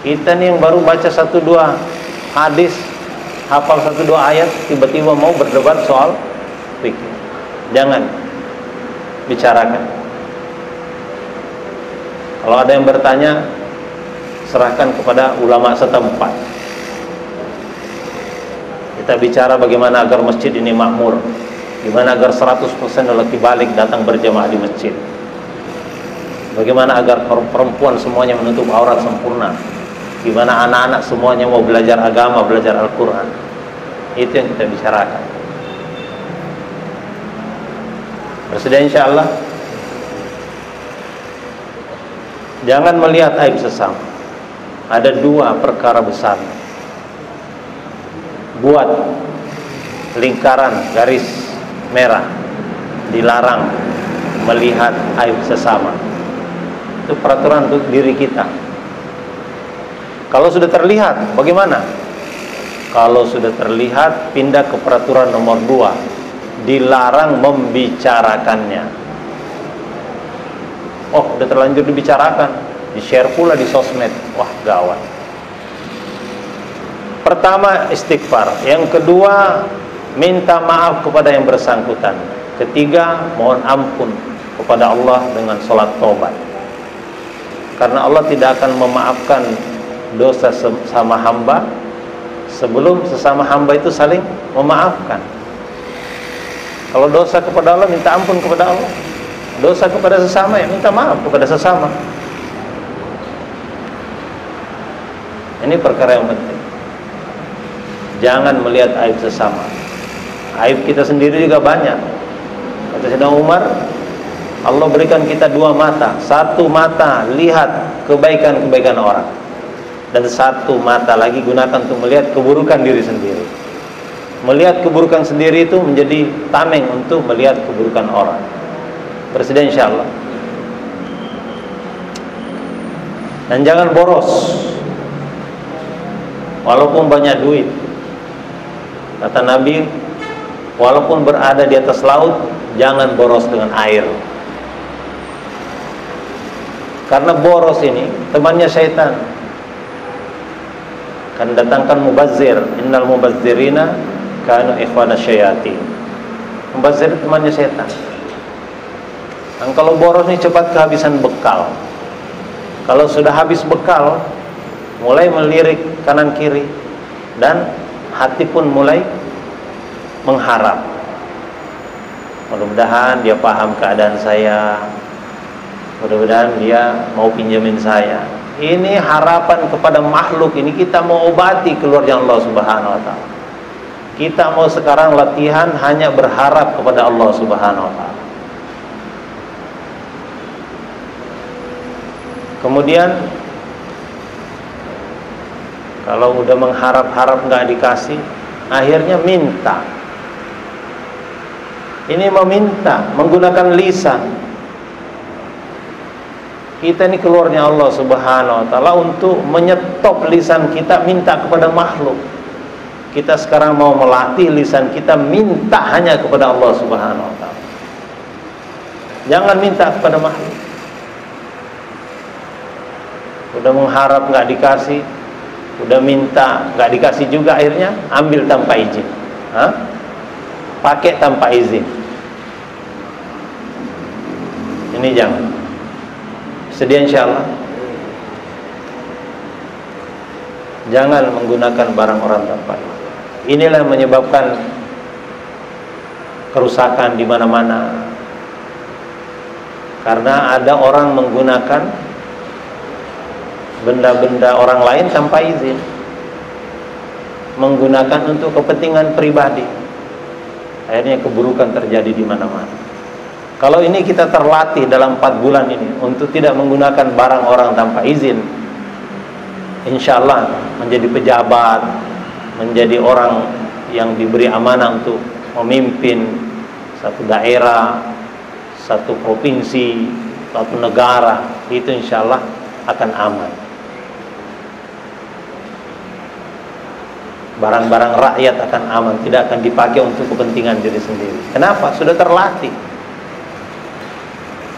Kita nih yang baru baca 1-2 hadis, hafal 1-2 ayat, tiba-tiba mau berdebat soal fikih. Jangan bicarakan. Kalau ada yang bertanya, serahkan kepada ulama setempat. Kita bicara bagaimana agar masjid ini makmur, gimana agar 100% lelaki balik datang berjamaah di masjid, bagaimana agar perempuan semuanya menutup aurat sempurna, gimana anak-anak semuanya mau belajar agama, belajar Al-Quran. Itu yang kita bicarakan. Bersedia insyaallah? Jangan melihat aib sesama. Ada 2 perkara besar. Buat lingkaran garis merah, dilarang melihat aib sesama. Itu peraturan untuk diri kita. Kalau sudah terlihat, bagaimana? Kalau sudah terlihat, pindah ke peraturan nomor 2, dilarang membicarakannya. Oh, udah terlanjur dibicarakan, di-share pula di sosmed. Wah, gawat. Pertama, istighfar. Yang kedua, minta maaf kepada yang bersangkutan. Ketiga, mohon ampun kepada Allah dengan sholat taubat. Karena Allah tidak akan memaafkan dosa sama hamba sebelum sesama hamba itu saling memaafkan. Kalau dosa kepada Allah, minta ampun kepada Allah. Dosa kepada sesama, ya minta maaf kepada sesama. Ini perkara yang penting. Jangan melihat aib sesama. Aib kita sendiri juga banyak. Kata Sayyidina Umar, Allah berikan kita 2 mata. 1 mata lihat kebaikan-kebaikan orang, dan 1 mata lagi gunakan untuk melihat keburukan diri sendiri. Melihat keburukan sendiri itu menjadi tameng untuk melihat keburukan orang. Bersedia insyaallah. Dan jangan boros, walaupun banyak duit. Kata Nabi, walaupun berada di atas laut, jangan boros dengan air. Karena boros ini temannya syaitan. Kan datangkan mubazzir, innal mubazzirina kanu ikhwana syayatin. Mubazzir temannya syaitan. Dan kalau boros ini cepat kehabisan bekal. Kalau sudah habis bekal, mulai melirik kanan kiri, dan hati pun mulai mengharap. Mudah-mudahan dia paham keadaan saya, mudah-mudahan dia mau pinjamin saya. Ini harapan kepada makhluk, ini kita mau obati keluarnya Allah Subhanahu wa ta'ala. Kita mau sekarang latihan hanya berharap kepada Allah Subhanahu wa Ta'ala. Kemudian kalau udah mengharap-harap nggak dikasih, akhirnya minta. Ini meminta menggunakan lisan. Kita ini keluarnya Allah Subhanahu wa Ta'ala untuk menyetop lisan kita minta kepada makhluk. Kita sekarang mau melatih lisan kita minta hanya kepada Allah Subhanahu wa Ta'ala. Jangan minta kepada makhluk. Udah mengharap nggak dikasih, udah minta nggak dikasih juga, akhirnya ambil tanpa izin. Pakai tanpa izin. Ini jangan. Sedia insyaallah. Jangan menggunakan barang orang tanpa izin. Inilah yang menyebabkan kerusakan di mana-mana. Karena ada orang menggunakan benda-benda orang lain tanpa izin, menggunakan untuk kepentingan pribadi. Akhirnya keburukan terjadi di mana-mana. Kalau ini kita terlatih dalam 4 bulan ini untuk tidak menggunakan barang orang tanpa izin, insya Allah menjadi pejabat, menjadi orang yang diberi amanah untuk memimpin satu daerah, satu provinsi, satu negara, itu insya Allah akan aman. Barang-barang rakyat akan aman, tidak akan dipakai untuk kepentingan diri sendiri. Kenapa? Sudah terlatih.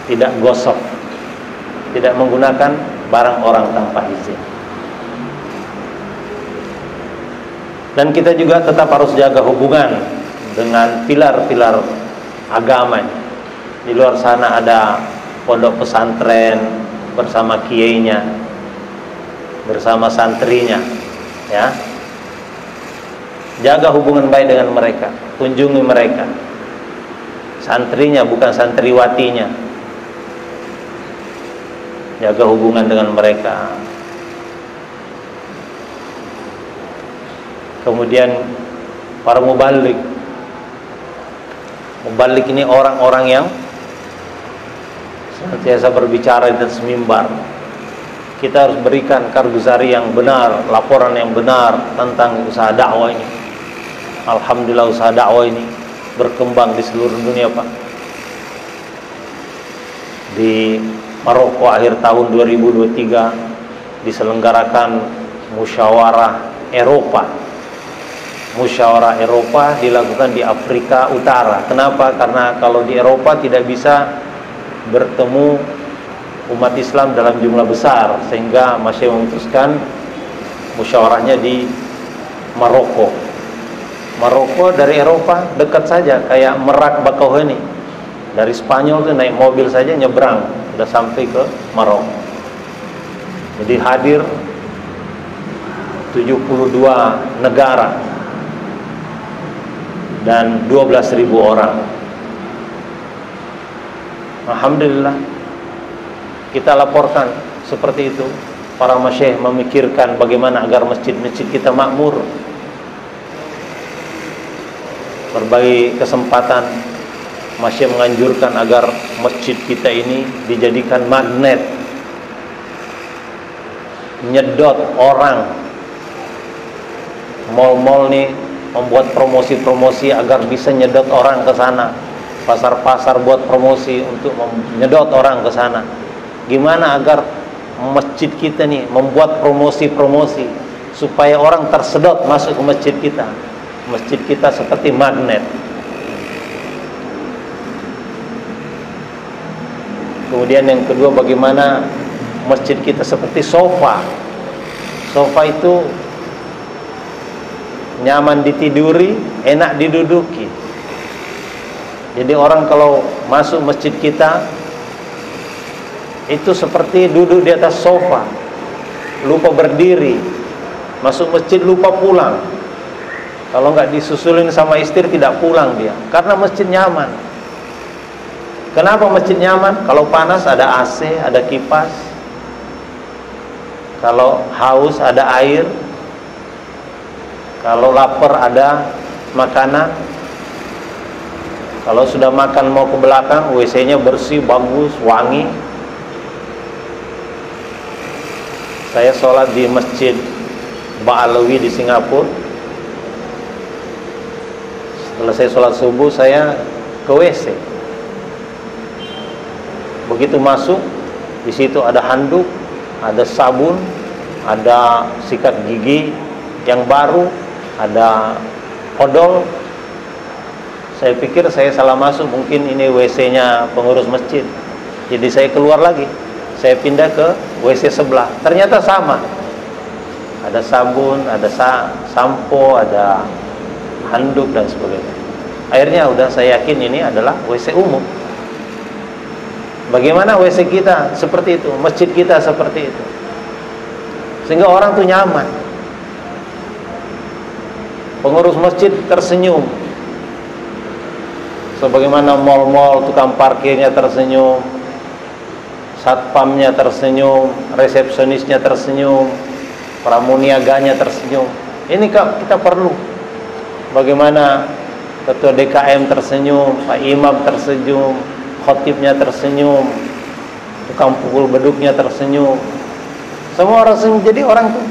Tidak gosok, tidak menggunakan barang orang tanpa izin. Dan kita juga tetap harus jaga hubungan dengan pilar-pilar agama. Di luar sana ada pondok pesantren bersama kiainya, bersama santrinya, ya. Jaga hubungan baik dengan mereka, kunjungi mereka. Santrinya bukan santriwatinya. Jaga hubungan dengan mereka. Kemudian para mubalik. Mubalik ini orang-orang yang senantiasa berbicara di atas mimbar. Kita harus berikan karguzari yang benar, laporan yang benar tentang usaha dakwah ini. Alhamdulillah usaha dakwah ini berkembang di seluruh dunia, Pak. Di Maroko akhir tahun 2023 diselenggarakan musyawarah Eropa. Musyawarah Eropa dilakukan di Afrika Utara. Kenapa? Karena kalau di Eropa tidak bisa bertemu umat Islam dalam jumlah besar, sehingga masih memutuskan musyawarahnya di Maroko. Maroko dari Eropa dekat saja, kayak Merak Bakauheni. Dari Spanyol tuh naik mobil saja nyebrang, udah sampai ke Maroko. Jadi hadir 72 negara dan 12.000 orang. Alhamdulillah, kita laporkan seperti itu. Para masyayikh memikirkan bagaimana agar masjid-masjid kita makmur. Berbagai kesempatan masyayikh menganjurkan agar masjid kita ini dijadikan magnet, nyedot orang. Mal-mal nih membuat promosi-promosi agar bisa nyedot orang ke sana. Pasar-pasar buat promosi untuk menyedot orang ke sana. Gimana agar masjid kita nih membuat promosi-promosi supaya orang tersedot masuk ke masjid kita. Masjid kita seperti magnet. Kemudian yang kedua, bagaimana masjid kita seperti sofa. Sofa itu nyaman ditiduri, enak diduduki. Jadi orang kalau masuk masjid kita itu seperti duduk di atas sofa, lupa berdiri. Masuk masjid lupa pulang. Kalau nggak disusulin sama istri tidak pulang dia, karena masjid nyaman. Kenapa masjid nyaman? Kalau panas ada AC, ada kipas. Kalau haus ada air. Kalau lapar ada makanan. Kalau sudah makan mau ke belakang, WC-nya bersih, bagus, wangi. Saya sholat di Masjid Ba'alawi di Singapura. Setelah saya sholat subuh, saya ke WC. Begitu masuk, di situ ada handuk, ada sabun, ada sikat gigi yang baru, ada odol. Saya pikir saya salah masuk, mungkin ini WC-nya pengurus masjid. Jadi saya keluar lagi, saya pindah ke WC sebelah. Ternyata sama, ada sabun, ada sampo, ada handuk dan sebagainya. Akhirnya udah saya yakin ini adalah WC umum. Bagaimana WC kita seperti itu, masjid kita seperti itu, sehingga orang tuh nyaman. Pengurus masjid tersenyum, sebagaimana mal-mal tukang parkirnya tersenyum, satpamnya tersenyum, resepsionisnya tersenyum, pramuniaganya tersenyum. Ini kita perlu. Bagaimana ketua DKM tersenyum, Pak Imam tersenyum, khotibnya tersenyum, tukang pukul beduknya tersenyum, semua orang senyum. Jadi orang tuh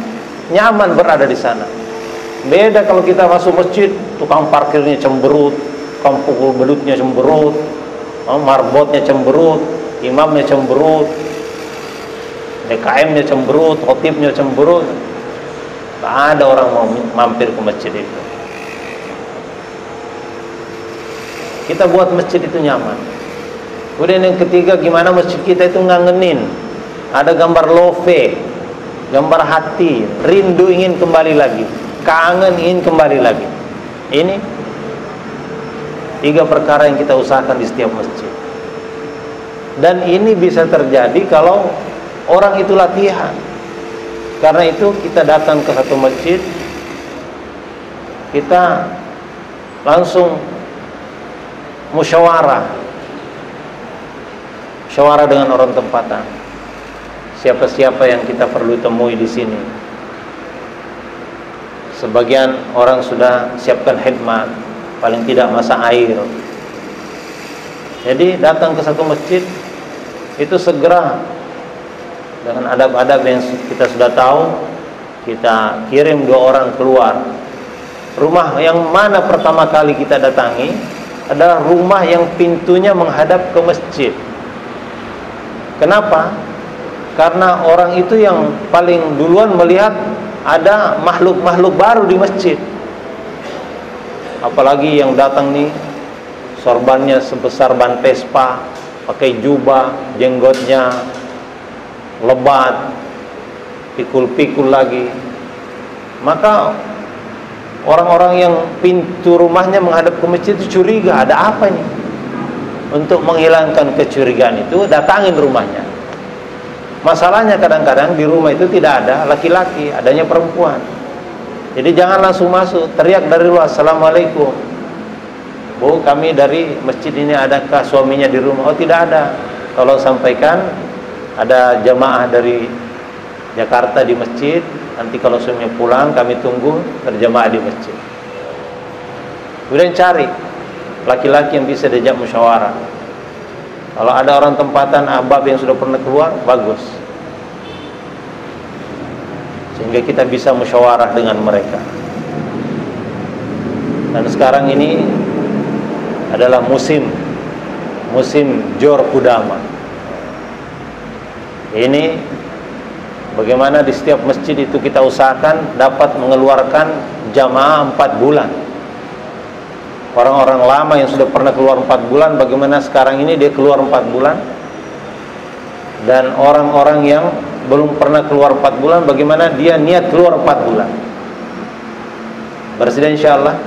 nyaman berada di sana. Beda kalau kita masuk masjid, tukang parkirnya cemberut, tukang pukul beduknya cemberut, marbotnya cemberut, imamnya cemberut, DKM-nya cemberut, khotibnya cemberut. Tak ada orang mau mampir ke masjid itu. Kita buat masjid itu nyaman. Kemudian yang ketiga, gimana masjid kita itu ngangenin. Ada gambar love, gambar hati, rindu ingin kembali lagi, kangen ingin kembali lagi. Ini 3 perkara yang kita usahakan di setiap masjid. Dan ini bisa terjadi kalau orang itu latihan. Karena itu kita datang ke satu masjid, kita langsung musyawarah dengan orang tempatan. Siapa-siapa yang kita perlu temui di sini. Sebagian orang sudah siapkan khidmat, paling tidak masak air. Jadi datang ke satu masjid itu segera dengan adab-adab yang kita sudah tahu, kita kirim 2 orang keluar. Rumah yang mana pertama kali kita datangi adalah rumah yang pintunya menghadap ke masjid. Kenapa? Karena orang itu yang paling duluan melihat ada makhluk-makhluk baru di masjid. Apalagi yang datang nih, sorbannya sebesar ban Vespa, pakai jubah, jenggotnya lebat, pikul-pikul lagi. Maka orang-orang yang pintu rumahnya menghadap ke masjid itu curiga, ada apa nih? Untuk menghilangkan kecurigaan itu, datangin rumahnya. Masalahnya kadang-kadang di rumah itu tidak ada laki-laki, adanya perempuan. Jadi jangan langsung masuk, teriak dari luar, "Assalamualaikum, Bu, kami dari masjid ini, adakah suaminya di rumah?" "Oh, tidak ada." Tolong sampaikan ada jamaah dari Jakarta di masjid, nanti kalau suaminya pulang kami tunggu berjamaah di masjid. Kemudian cari laki-laki yang bisa diajak musyawarah. Kalau ada orang tempatan ahbab yang sudah pernah keluar, bagus, sehingga kita bisa musyawarah dengan mereka. Dan sekarang ini adalah musim Jor Kudama. Ini bagaimana di setiap masjid itu kita usahakan dapat mengeluarkan jamaah 4 bulan. Orang-orang lama yang sudah pernah keluar 4 bulan, bagaimana sekarang ini dia keluar 4 bulan. Dan orang-orang yang belum pernah keluar 4 bulan, bagaimana dia niat keluar 4 bulan. Bersedia insyaallah.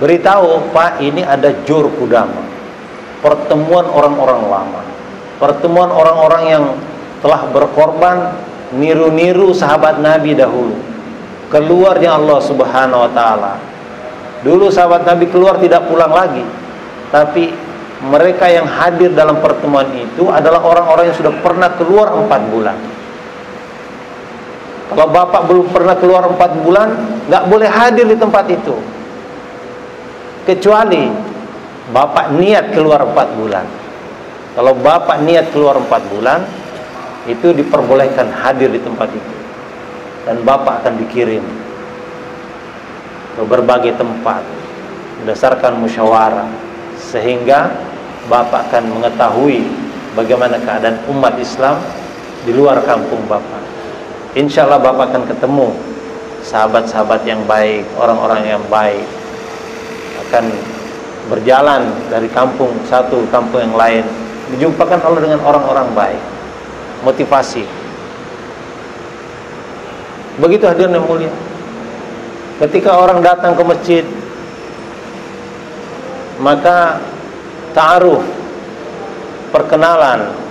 Beritahu, Pak, ini ada Jor Kudama, pertemuan orang-orang lama, pertemuan orang-orang yang telah berkorban, niru-niru sahabat Nabi dahulu. Keluarnya Allah Subhanahu wa ta'ala. Dulu sahabat Nabi keluar tidak pulang lagi, tapi mereka yang hadir dalam pertemuan itu adalah orang-orang yang sudah pernah keluar 4 bulan. Kalau bapak belum pernah keluar 4 bulan, nggak boleh hadir di tempat itu, kecuali bapak niat keluar 4 bulan. Kalau bapak niat keluar 4 bulan, itu diperbolehkan hadir di tempat itu, dan bapak akan dikirim ke berbagai tempat berdasarkan musyawarah, sehingga bapak akan mengetahui bagaimana keadaan umat Islam di luar kampung bapak. Insya Allah bapak akan ketemu sahabat-sahabat yang baik, orang-orang yang baik, akan berjalan dari kampung satu ke kampung yang lain, dijumpakan Allah dengan orang-orang baik, motivasi. Begitu hadirin yang mulia. Ketika orang datang ke masjid, maka ta'aruf, perkenalan.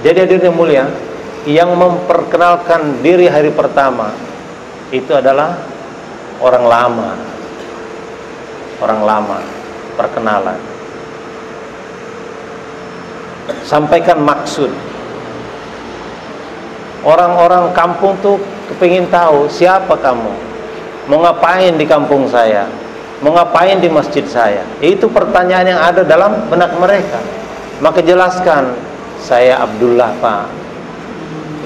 Jadi hadirin yang mulia, yang memperkenalkan diri hari pertama itu adalah orang lama. Orang lama, perkenalan. Sampaikan maksud. Orang-orang kampung tuh kepingin tahu siapa kamu, mau ngapain di kampung saya, mau ngapain di masjid saya. Itu pertanyaan yang ada dalam benak mereka. Maka jelaskan, saya Abdullah Pak,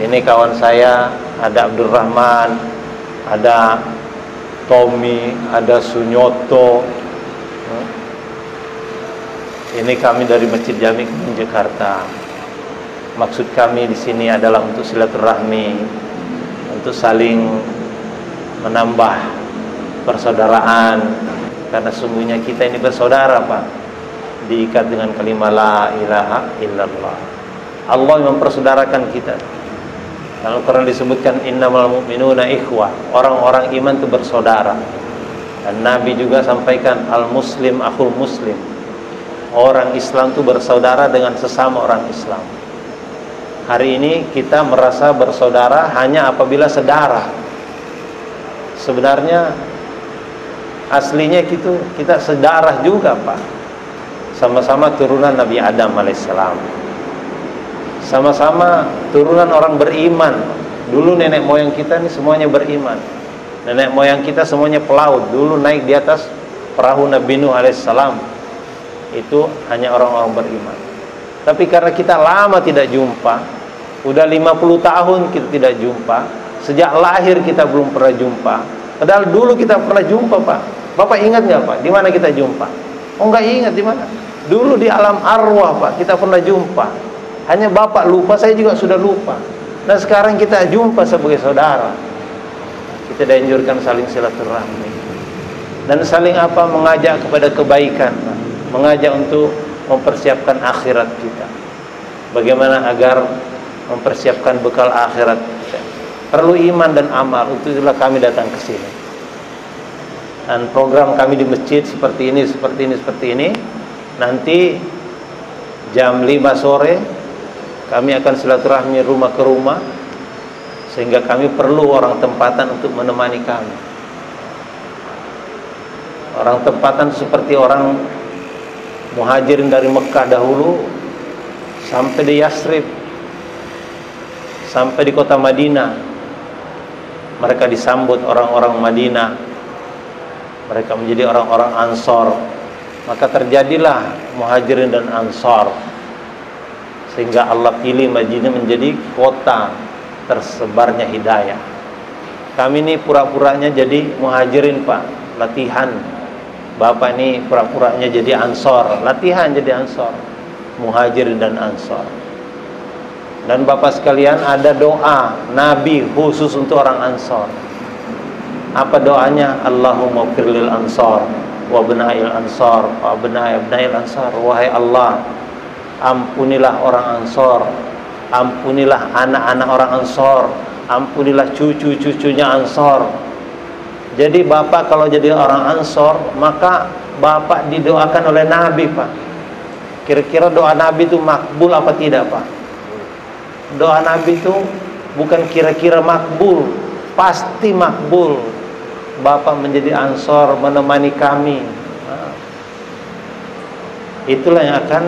ini kawan saya, ada Abdurrahman, ada Tommy, ada Sunyoto. Ini kami dari Masjid Jami Kebun Jakarta. Maksud kami di sini adalah untuk silaturahmi, untuk saling menambah persaudaraan, karena sungguhnya kita ini bersaudara Pak, diikat dengan kalimat la ilaha illallah. Allah mempersaudarakan kita. Dalam Al-Quran disebutkan innamal mu'minuna ikhwah, orang-orang iman itu bersaudara. Dan Nabi juga sampaikan al-muslim akhul muslim, orang Islam itu bersaudara dengan sesama orang Islam. Hari ini kita merasa bersaudara hanya apabila sedarah. Sebenarnya aslinya kita sedarah juga Pak, sama-sama turunan Nabi Adam alaihissalam, sama-sama turunan orang beriman. Dulu nenek moyang kita ini semuanya beriman. Nenek moyang kita semuanya pelaut. Dulu naik di atas perahu Nabi Nuh alaihissalam, itu hanya orang-orang beriman. Tapi karena kita lama tidak jumpa, udah 50 tahun kita tidak jumpa, sejak lahir kita belum pernah jumpa. Padahal dulu kita pernah jumpa Pak. Bapak ingat nggak Pak, di mana kita jumpa? Oh nggak ingat di mana. Dulu di alam arwah Pak, kita pernah jumpa. Hanya Bapak lupa, saya juga sudah lupa. Dan sekarang kita jumpa sebagai saudara. Kita dianjurkan saling silaturahmi dan saling mengajak kepada kebaikan, mengajak untuk mempersiapkan akhirat kita. Bagaimana agar mempersiapkan bekal akhirat kita? Perlu iman dan amal. Untuk itulah kami datang ke sini. Dan program kami di masjid seperti ini. Nanti jam 5 sore kami akan silaturahmi rumah ke rumah, sehingga kami perlu orang tempatan untuk menemani kami. Orang tempatan seperti orang muhajirin dari Mekah dahulu sampai di Yasrib, sampai di kota Madinah. Mereka disambut orang-orang Madinah, mereka menjadi orang-orang Ansor. Maka terjadilah muhajirin dan Ansor, sehingga Allah pilih Madinah menjadi kota tersebarnya hidayah. Kami ini pura-puranya jadi muhajirin Pak, latihan. Bapak ini pura-puranya jadi Ansor, latihan jadi Ansor, muhajirin dan Ansor. Dan Bapak sekalian, ada doa Nabi khusus untuk orang Ansor. Apa doanya? Allahumma firlil Ansor wa benail Ansor wa benail Ansor. Wahai Allah, ampunilah orang Ansor, ampunilah anak-anak orang Ansor, ampunilah cucu-cucunya Ansor. Jadi bapak kalau jadi orang Ansor, maka bapak didoakan oleh Nabi, Pak. Kira-kira doa Nabi itu makbul apa tidak, Pak? Doa Nabi itu bukan kira-kira makbul, pasti makbul. Bapak menjadi Ansor, menemani kami. Itulah yang akan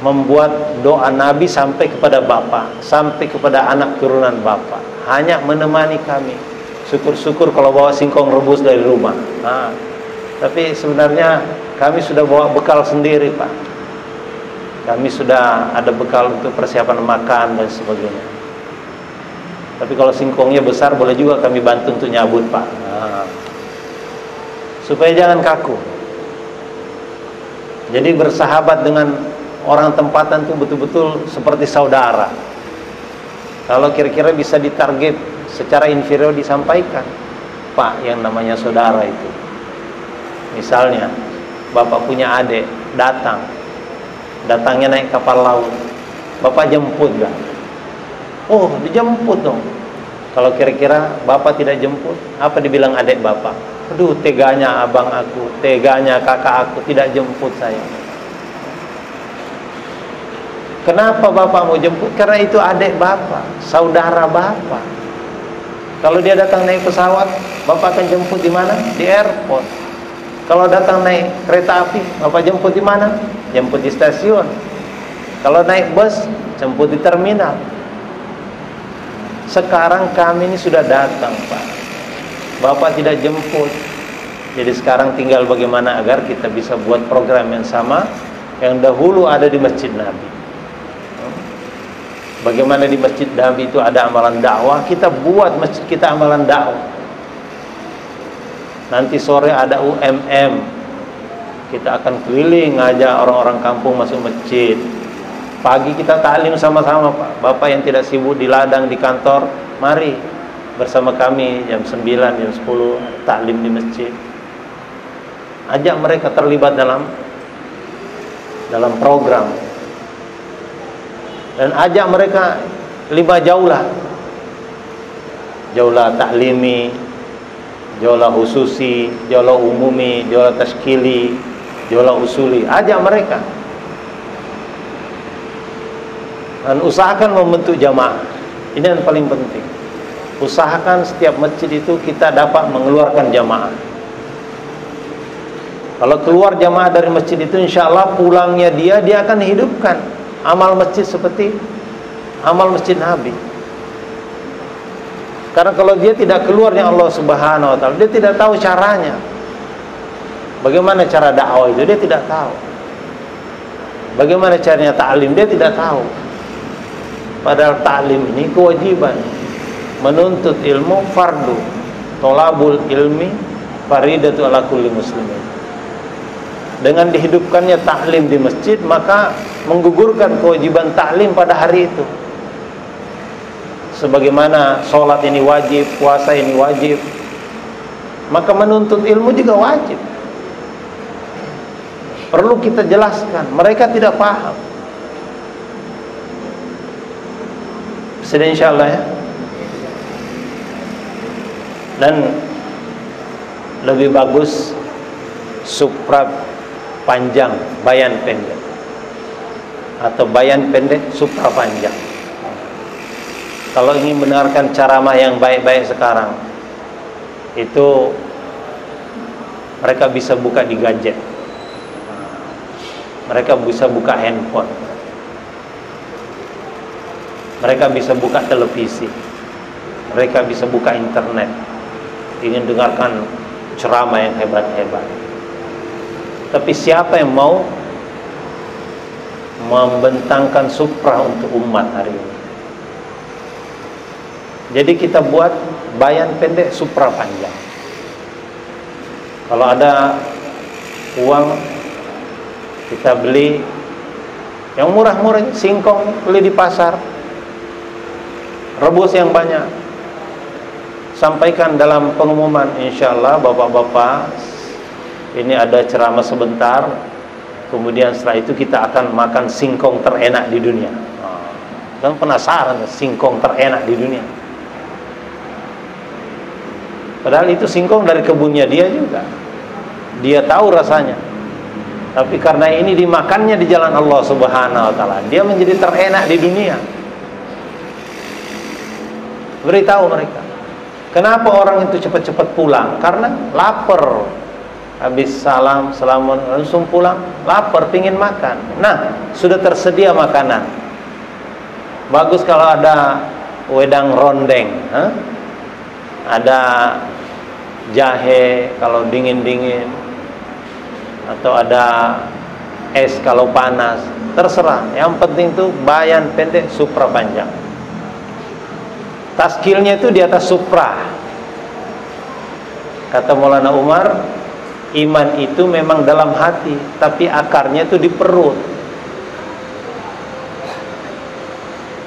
membuat doa Nabi sampai kepada bapak, sampai kepada anak turunan bapak. Hanya menemani kami. Syukur-syukur kalau bawa singkong rebus dari rumah. Tapi sebenarnya kami sudah bawa bekal sendiri, Pak. Kami sudah ada bekal untuk persiapan makan dan sebagainya. Tapi kalau singkongnya besar, boleh juga kami bantu untuk nyabut, Pak. Supaya jangan kaku. Jadi bersahabat dengan orang tempatan itu betul-betul seperti saudara. Kalau kira-kira bisa ditarget secara inferior, disampaikan, Pak, yang namanya saudara itu. Misalnya bapak punya adik datangnya naik kapal laut, bapak jemput gak? Oh, dijemput dong. Kalau kira-kira bapak tidak jemput, apa dibilang adik bapak? Aduh, teganya abang aku, teganya kakak aku tidak jemput saya. Kenapa bapak mau jemput? Karena itu adik bapak, saudara bapak. Kalau dia datang naik pesawat, bapak akan jemput di mana? Di airport. Kalau datang naik kereta api, bapak jemput di mana? Jemput di stasiun. Kalau naik bus, jemput di terminal. Sekarang kami ini sudah datang, Pak. Bapak tidak jemput. Jadi sekarang tinggal bagaimana agar kita bisa buat program yang sama yang dahulu ada di Masjid Nabi. Bagaimana di Masjid Nabi itu ada amalan dakwah, kita buat masjid kita amalan dakwah. Nanti sore ada UMM, kita akan keliling ngajak orang-orang kampung masuk masjid. Pagi kita taklim sama-sama, Pak. Bapak yang tidak sibuk di ladang, di kantor, mari bersama kami jam 9, jam 10 taklim di masjid. Ajak mereka terlibat dalam program. Dan ajak mereka 5 jaulah. Jaulah taklimi, jaulah khususi, jaulah umumi, jaulah tashkili, jaulah usuli. Ajak mereka. Dan usahakan membentuk jamaah. Ini yang paling penting. Usahakan setiap masjid itu kita dapat mengeluarkan jamaah. Kalau keluar jamaah dari masjid itu, insya Allah pulangnya dia akan hidupkan amal masjid seperti amal Masjid Nabi. Karena kalau dia tidak keluarnya Allah Subhanahu wa taala, dia tidak tahu caranya. Bagaimana cara dakwah itu dia tidak tahu. Bagaimana caranya ta'lim dia tidak tahu. Padahal ta'lim ini kewajiban. Menuntut ilmu fardu. Tolabul ilmi faridatu ala kulli muslimin. Dengan dihidupkannya taklim di masjid, maka menggugurkan kewajiban taklim pada hari itu. Sebagaimana sholat ini wajib, puasa ini wajib, maka menuntut ilmu juga wajib. Perlu kita jelaskan, mereka tidak paham. Sudah insyaallah ya. Dan lebih bagus suprab panjang, bayan pendek, atau bayan pendek, supra panjang. Kalau ingin mendengarkan ceramah yang baik-baik sekarang, itu mereka bisa buka di gadget, mereka bisa buka handphone, mereka bisa buka televisi, mereka bisa buka internet. Ingin dengarkan ceramah yang hebat-hebat. Tapi siapa yang mau membentangkan supra untuk umat hari ini? Jadi kita buat bayan pendek, supra panjang. Kalau ada uang, kita beli yang murah-murah, singkong beli di pasar, rebus yang banyak, sampaikan dalam pengumuman, insyaallah bapak-bapak, ini ada ceramah sebentar, kemudian setelah itu kita akan makan singkong terenak di dunia. Dan penasaran singkong terenak di dunia. Padahal itu singkong dari kebunnya dia juga. Dia tahu rasanya. Tapi karena ini dimakannya di jalan Allah Subhanahu wa taala, dia menjadi terenak di dunia. Beritahu mereka. Kenapa orang itu cepat-cepat pulang? Karena lapar. Habis salam, langsung pulang, lapar, pingin makan. Nah, sudah tersedia makanan. Bagus kalau ada wedang rondeng, ada jahe kalau dingin-dingin, atau ada es kalau panas, terserah. Yang penting tuh bayan pendek, supra panjang. Taskilnya itu di atas supra. Kata Maulana Umar, iman itu memang dalam hati, tapi akarnya itu di perut.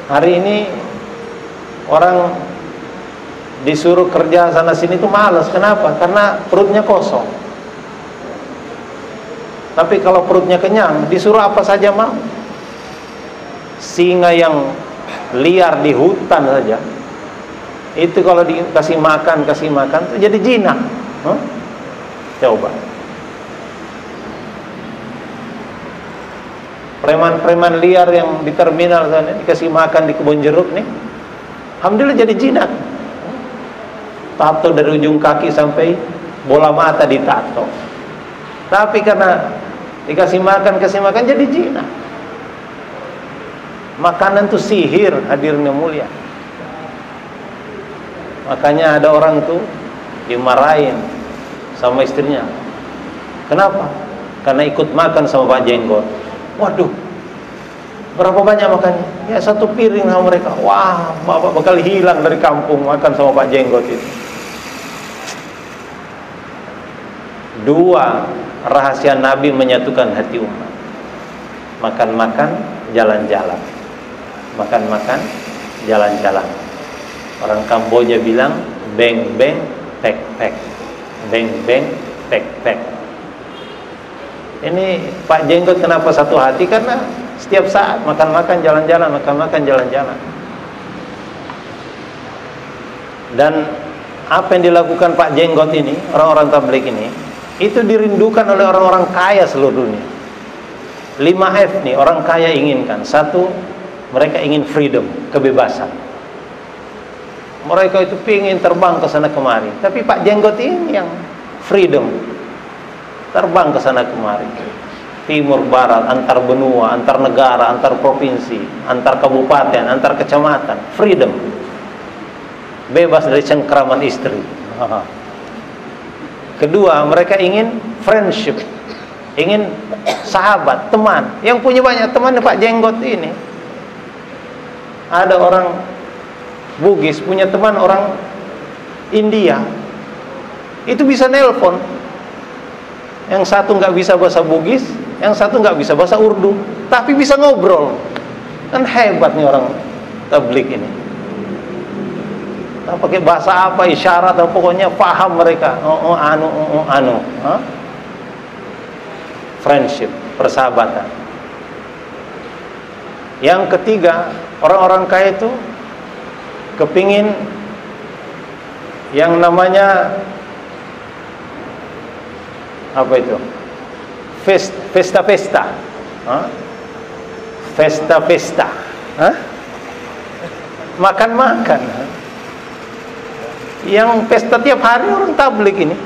Hari ini orang disuruh kerja sana sini itu malas. Kenapa? Karena perutnya kosong. Tapi kalau perutnya kenyang, disuruh apa saja mau. Singa yang liar di hutan saja, itu kalau dikasih makan itu jadi jinak. Coba. Preman-preman liar yang di terminal sana dikasih makan di kebun jeruk nih, alhamdulillah jadi jinak. Tato dari ujung kaki sampai bola mata ditato. Tapi karena dikasih makan jadi jinak. Makanan itu sihir, hadirnya mulia. Makanya ada orang tuh dimarahin sama istrinya. Kenapa? Karena ikut makan sama Pak Jenggot. Waduh, berapa banyak makannya? Ya 1 piring sama mereka. Wah, bapak bakal hilang dari kampung makan sama Pak Jenggot itu. 2 rahasia Nabi menyatukan hati umat. Makan-makan, jalan-jalan. Makan-makan, jalan-jalan. Orang Kamboja bilang beng-beng, tek-tek. Beng-beng, tek-tek. Ini Pak Jenggot kenapa satu hati? Karena setiap saat makan-makan, jalan-jalan, makan-makan, jalan-jalan. Dan apa yang dilakukan Pak Jenggot ini, orang-orang tabligh ini, itu dirindukan oleh orang-orang kaya seluruh dunia. 5F nih orang kaya inginkan. 1, mereka ingin freedom, kebebasan. Mereka itu ingin terbang ke sana kemari. Tapi Pak Jenggot ini yang freedom, terbang ke sana kemari, timur barat, antar benua, antar negara, antar provinsi, antar kabupaten, antar kecamatan, freedom, bebas dari cengkraman istri. Kedua, mereka ingin friendship, ingin sahabat, teman. Yang punya banyak teman Pak Jenggot ini. Ada orang Bugis punya teman orang India, itu bisa nelpon. Yang satu nggak bisa bahasa Bugis, yang satu nggak bisa bahasa Urdu, tapi bisa ngobrol. Kan hebat nih orang tabligh ini. Tak pakai bahasa apa, isyarat atau pokoknya paham mereka. Anu. Friendship, persahabatan. Yang ketiga, orang-orang kaya itu kepingin yang namanya apa itu? Pesta-pesta. Pesta-pesta. Makan-makan. Yang pesta tiap hari orang tabligh ini.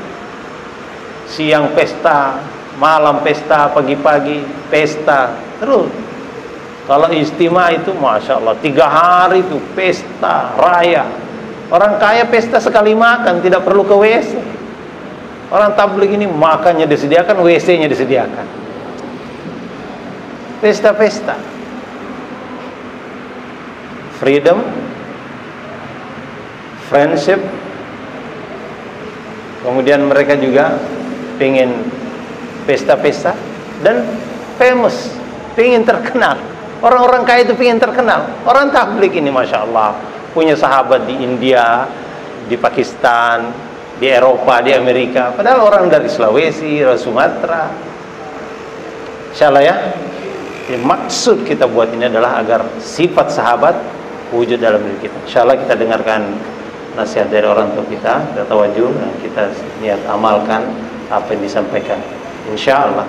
Siang pesta, malam pesta, pagi-pagi pesta, terus. Kalau istimewa itu Masya Allah 3 hari itu pesta raya. Orang kaya pesta sekali makan, tidak perlu ke WC. Orang tabligh ini makannya disediakan, WC-nya disediakan. Pesta-pesta. Freedom, friendship. Kemudian mereka juga pengen pesta-pesta dan famous, pengen terkenal. Orang-orang kaya itu pengen terkenal. Orang tabligh ini Masya Allah punya sahabat di India, di Pakistan, di Eropa, di Amerika. Padahal orang dari Sulawesi, dari Sumatera. Insyaallah ya. Jadi maksud kita buat ini adalah agar sifat sahabat wujud dalam diri kita. Insyaallah kita dengarkan nasihat dari orang tua kita tawajuh dan kita niat amalkan apa yang disampaikan, insya Allah